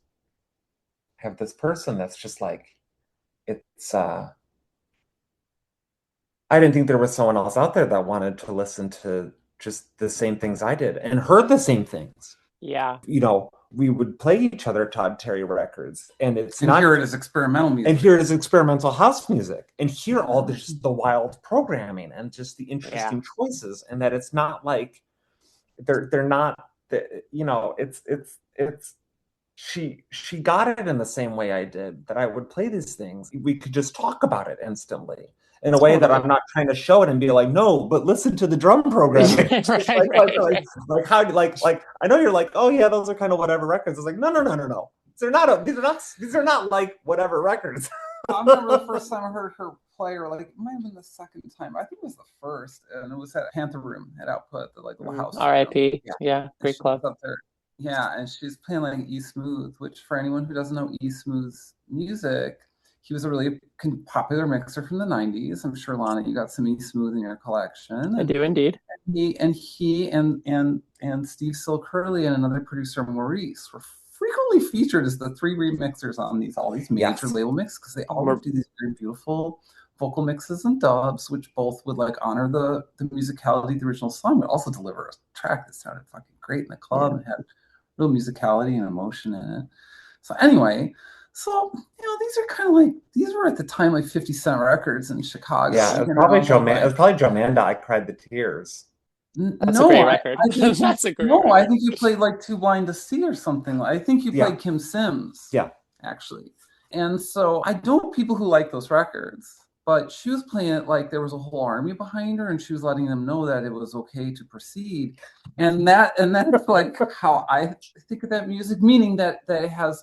person that's just like, it's I didn't think there was someone else out there that wanted to listen to just the same things I did and heard the same things. Yeah. We would play each other Todd Terry records and hear it as experimental music. And hear it as experimental house music and hear all the wild programming and just the interesting choices, and that it's not like they're not, it's she got it in the same way I did, that I would play these things. We could just talk about it instantly in a way that I'm not trying to show it and be like, no, but listen to the drum programming. Like how, like I know you're like, oh yeah, those are kind of whatever records. It's like, no. These are not like whatever records. I remember the first time I heard her play, or like it might have been the second time. I think it was the first, and it was at Panther Room at Output, the little house. R.I.P. Yeah, great club. Up there. Yeah, and she's playing like E Smooth, which for anyone who doesn't know E Smooth's music, he was a really popular mixer from the 90s. I'm sure, Lana, you got some E Smooth in your collection. I do indeed. And he and Steve Silk-Hurley and another producer, Maurice, were frequently featured as the three remixers on all these major label mixes, because they all do these very beautiful vocal mixes and dubs, which both would like honor the musicality of the original song, but also deliver a track that sounded fucking great in the club and had real musicality and emotion in it. So anyway, these are kind of like, these were at the time like 50 Cent records in Chicago. Yeah, it was probably Joe Manda. I Cried the Tears. That's a great record. That's a great record. I think you played like Too Blind to See or something. I think you played Kim Sims. Yeah. Actually. And so I know people who like those records, but she was playing it like there was a whole army behind her, and she was letting them know that it was okay to proceed. And that's like how I think of that music, meaning that it has,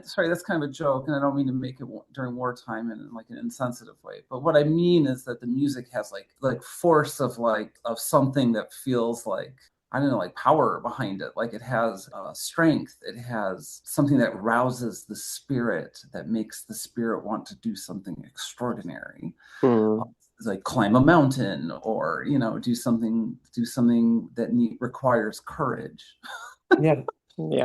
sorry, that's kind of a joke, and I don't mean to make it during wartime in like an insensitive way. But what I mean is that the music has like force of something that feels like, I don't know, like power behind it. Like it has strength. It has something that rouses the spirit, that makes the spirit want to do something extraordinary. Like climb a mountain, or, do something that requires courage. Yeah.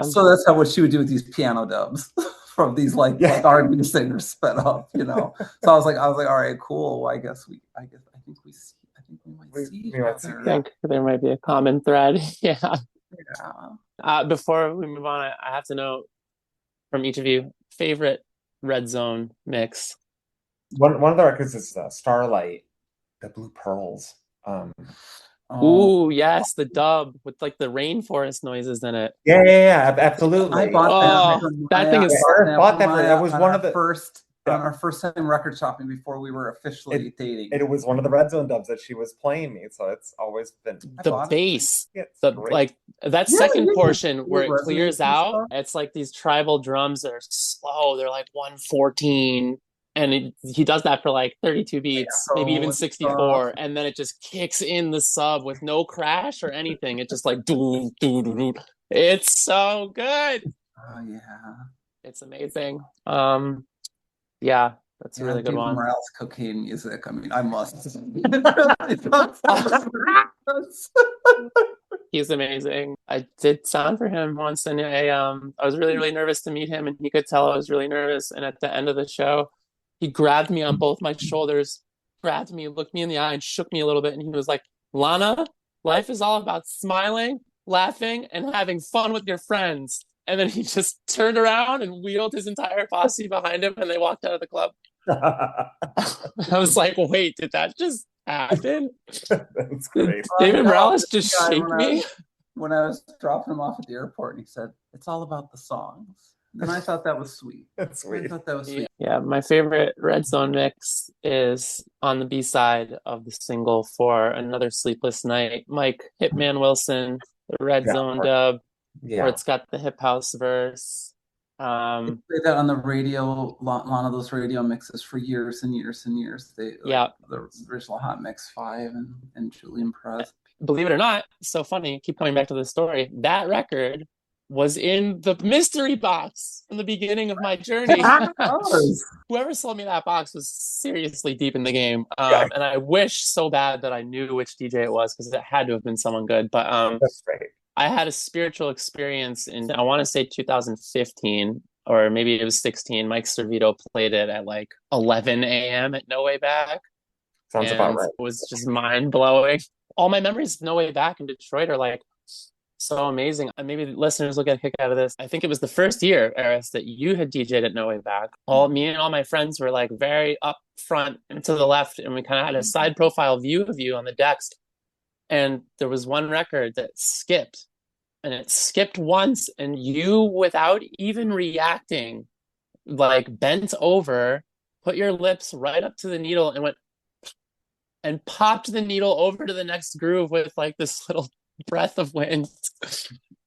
So that's what she would do with these piano dubs from these like R&B singers sped up, So I was like, all right, cool. Well, I think we might see each other. I think there might be a common thread. Yeah. Before we move on, I have to know from each of you, favorite Red Zone mix. One of the records is Starlight, the Blue Pearls. Ooh, yes, the dub with like the rainforest noises in it. Yeah, absolutely. I bought that thing is. That was one of the first. On our first time record shopping before we were officially dating. It was one of the Red Zone dubs that she was playing me, so it's always been the bass. Like that second portion where it clears out, it's like these tribal drums that are slow. They're like 114, and he does that for like 32 beats, maybe even 64, and then it just kicks in the sub with no crash or anything. It's just like doo doo doo doo. It's so good. Oh yeah, it's amazing. Yeah, that's a really good one. Morales cocaine music. I mean, I must. He's amazing. I did sound for him once, and I was really, really nervous to meet him, and he could tell I was really nervous. And at the end of the show, he grabbed me on both my shoulders, grabbed me, looked me in the eye, and shook me a little bit. And he was like, Lana, life is all about smiling, laughing, and having fun with your friends. And then he just turned around and wheeled his entire posse behind him, and they walked out of the club. I was like, wait, did that just happen? That's great. David Morales just shake me? When I was dropping him off at the airport, and he said, "It's all about the songs." And I thought that was sweet. That's sweet. I thought that was sweet. Yeah, my favorite Red Zone mix is on the B side of the single for Another Sleepless Night. Mike Hitman Wilson, the Red Zone dub, where it's got the hip house verse. They played that on the radio, a lot of those radio mixes for years and years and years. The original Hot Mix 5 and Julian Perez. Believe it or not, so funny, keep coming back to this story. That record was in the mystery box from the beginning of my journey. Whoever sold me that box was seriously deep in the game. And I wish so bad that I knew which DJ it was, because it had to have been someone good. But that's great. I had a spiritual experience in, I want to say 2015, or maybe it was 16. Mike Servito played it at like 11 a.m. at No Way Back. Sounds about right. It was just mind-blowing. All my memories of No Way Back in Detroit are like so amazing. And maybe listeners will get a kick out of this. I think it was the first year, Eris, that you had DJ'd at No Way Back. Me and all my friends were like very up front and to the left, and we kind of had a side profile view of you on the decks. And there was one record that skipped, and it skipped once, and you, without even reacting, like bent over, put your lips right up to the needle and went and popped the needle over to the next groove with like this little breath of wind.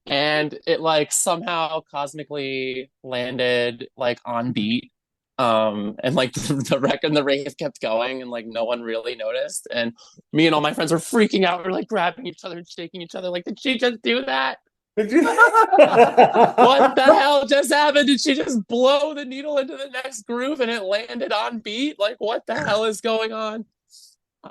And it like somehow cosmically landed like on beat. And like the record and the rave kept going, and like no one really noticed. And me and all my friends were freaking out. We're like grabbing each other and shaking each other. Like, did she just do that? What the hell just happened? Did she just blow the needle into the next groove and it landed on beat? Like, what the hell is going on?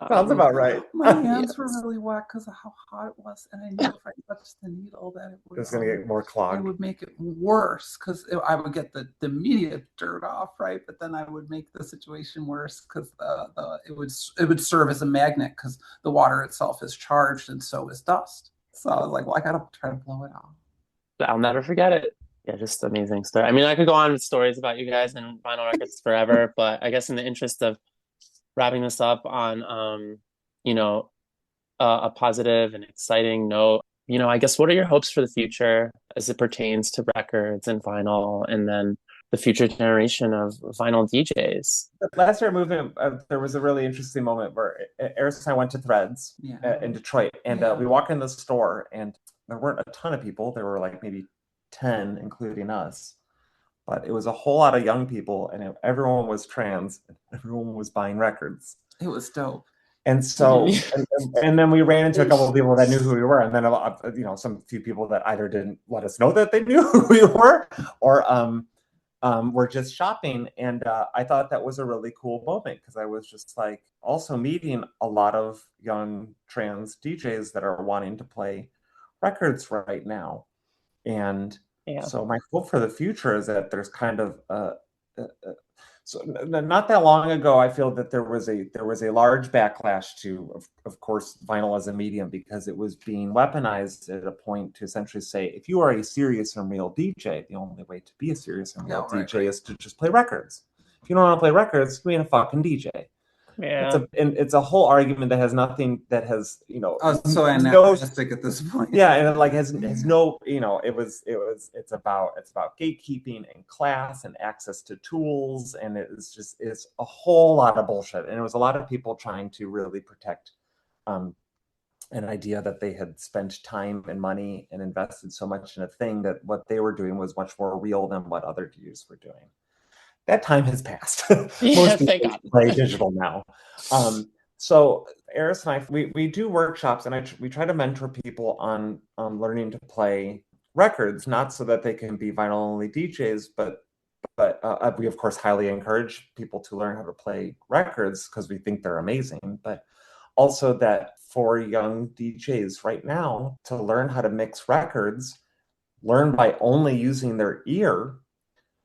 Sounds about right. My hands were really wet because of how hot it was, and I knew if I touched the needle that it was going to get more clogged. It would make it worse because I would get the immediate dirt off, right? But then I would make the situation worse because it would serve as a magnet, because the water itself is charged and so is dust. So I was like, well, I got to try to blow it off. I'll never forget it. Yeah, just amazing story. I mean, I could go on with stories about you guys and vinyl records forever, but I guess in the interest of wrapping this up on, a positive and exciting note, I guess, what are your hopes for the future as it pertains to records and vinyl, and then the future generation of vinyl DJs? Last year movement, there was a really interesting moment where Eris and I went to Threads in Detroit, and we walked in the store, and there weren't a ton of people. There were like maybe 10, including us. But it was a whole lot of young people, and everyone was trans, and everyone was buying records. It was dope. And so, and then we ran into a couple of people that knew who we were, and then some few people that either didn't let us know that they knew who we were, or were just shopping. And I thought that was a really cool moment, because I was just like also meeting a lot of young trans DJs that are wanting to play records right now, and. Yeah. So my hope for the future is that there's kind of so not that long ago, I feel that there was a large backlash to, of course, vinyl as a medium, because it was being weaponized at a point to essentially say, if you are a serious and real DJ, the only way to be a serious and real DJ is to just play records. If you don't want to play records, you ain't a fucking DJ. Yeah, it's a whole argument that has nothing, that has so anachronistic at this point. Yeah, and it like has no it's about gatekeeping and class and access to tools, and it's a whole lot of bullshit. And it was a lot of people trying to really protect an idea that they had spent time and money and invested so much in a thing that what they were doing was much more real than what other DJs were doing. That time has passed. Most people play digital now. So Eris and I, we do workshops, and we try to mentor people on learning to play records, not so that they can be vinyl only DJs, but we of course highly encourage people to learn how to play records because we think they're amazing, but also that for young DJs right now to learn how to mix records, learn by only using their ear,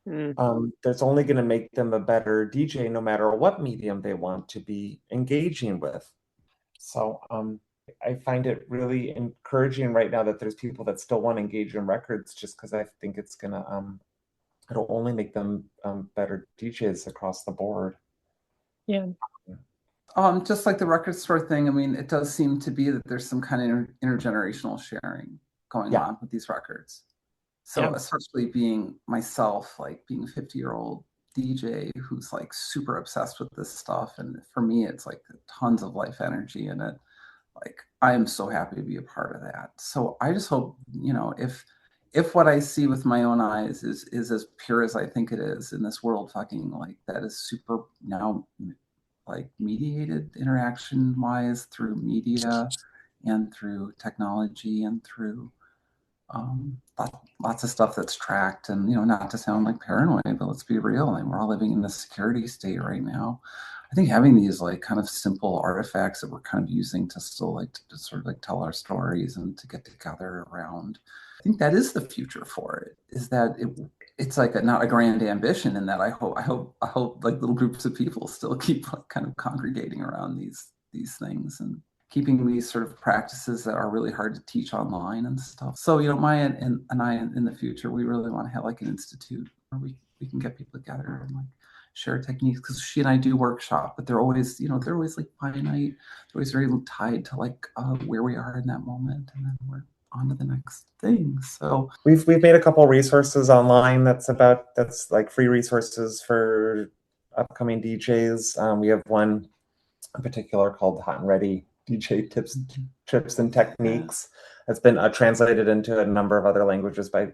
That's only going to make them a better DJ no matter what medium they want to be engaging with. So I find it really encouraging right now that there's people that still want to engage in records, just because I think it's going to, it'll only make them better DJs across the board. Yeah. Just like the record store thing, I mean, it does seem to be that there's some kind of intergenerational sharing going on with these records. So especially being myself, like being a 50-year-old DJ who's like super obsessed with this stuff. And for me, it's like tons of life energy in it. Like, I am so happy to be a part of that. So I just hope, you know, if what I see with my own eyes is as pure as I think it is in this world, fucking like that is super now like mediated interaction wise through media and through technology and through lots of stuff that's tracked. And, you know, not to sound like paranoid, but let's be real. And we're all living in this security state right now. I think having these like kind of simple artifacts that we're kind of using to still like to sort of like tell our stories and to get together around, I think that is the future for it. Is that it's like not a grand ambition, in that I hope like little groups of people still keep like kind of congregating around these things and keeping these sort of practices that are really hard to teach online and stuff. So, you know, Maya and I in the future, we really want to have like an institute where we can get people together and like share techniques, because she and I do workshop, but they're always, you know, they're always like finite. They're always very tied to like where we are in that moment, and then we're on to the next thing. So we've made a couple resources online that's like free resources for upcoming DJs. We have one in particular called Hot and Ready DJ Tips, Trips, and Techniques. It's been translated into a number of other languages by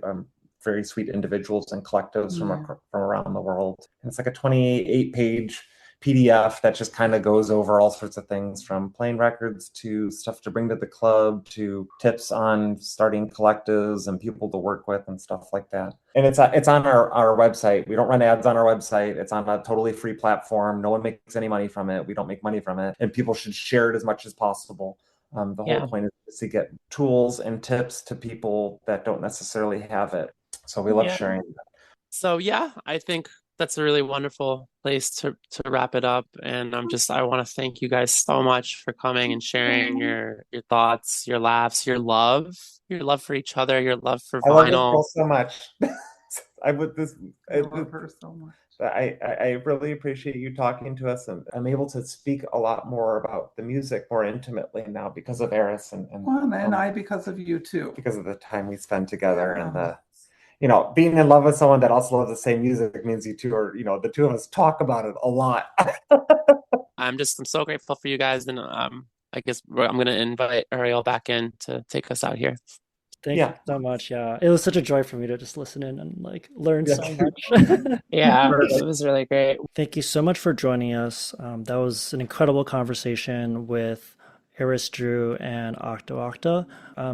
very sweet individuals and collectives from around the world. And it's like a 28-page PDF that just kind of goes over all sorts of things, from playing records to stuff to bring to the club to tips on starting collectives and people to work with and stuff like that. And it's on our website. We don't run ads on our website. It's on a totally free platform. No one makes any money from it. We don't make money from it. And people should share it as much as possible. The whole point is to get tools and tips to people that don't necessarily have it. So we love sharing that. So I think that's a really wonderful place to wrap it up. And I want to thank you guys so much for coming and sharing your thoughts, your laughs, your love for each other, your love for vinyl. I love this girl so much. I love her so much. I really appreciate you talking to us, and I'm able to speak a lot more about the music more intimately now because of Eris and I because of you too. Because of the time we spend together and the, you know, being in love with someone that also loves the same music means you two are, you know, the two of us talk about it a lot. I'm so grateful for you guys, and I guess I'm going to invite Ariel back in to take us out here. Thank you so much. Yeah, it was such a joy for me to just listen in and like learn so much. It was really great. Thank you so much for joining us. That was an incredible conversation with Eris, Drew, and Octo Octa.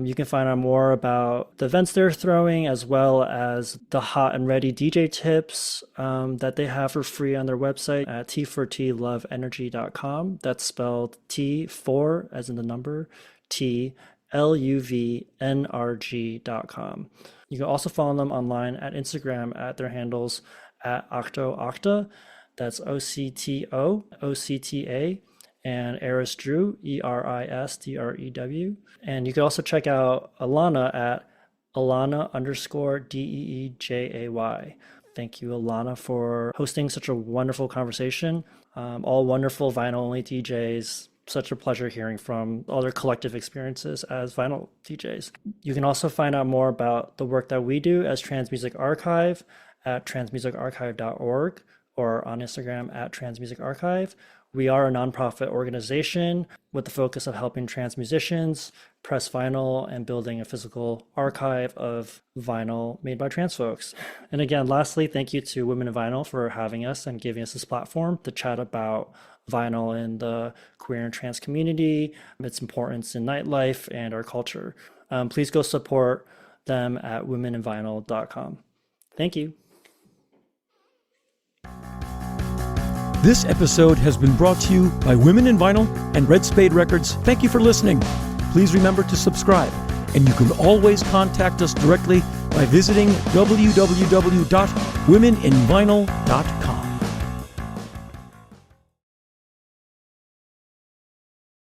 You can find out more about the events they're throwing, as well as the Hot and Ready DJ tips that they have for free on their website at t4tloveenergy.com. That's spelled T4 as in the number, TLUVNRG.com. You can also follow them online at Instagram at their handles at Octo Octa. That's OCTO, OCTA. And Eris Drew, ERISDREW. And you can also check out Alana at Alana_DEEJAY. Thank you, Alana, for hosting such a wonderful conversation. All wonderful vinyl-only DJs. Such a pleasure hearing from all their collective experiences as vinyl DJs. You can also find out more about the work that we do as Trans Music Archive at transmusicarchive.org or on Instagram at Transmusic Archive. We are a nonprofit organization with the focus of helping trans musicians press vinyl and building a physical archive of vinyl made by trans folks. And again, lastly, thank you to Women in Vinyl for having us and giving us this platform to chat about vinyl in the queer and trans community, its importance in nightlife and our culture. Please go support them at womeninvinyl.com. Thank you. This episode has been brought to you by Women in Vinyl and Red Spade Records. Thank you for listening. Please remember to subscribe, and you can always contact us directly by visiting www.cultivating.com. womeninvinyl.com.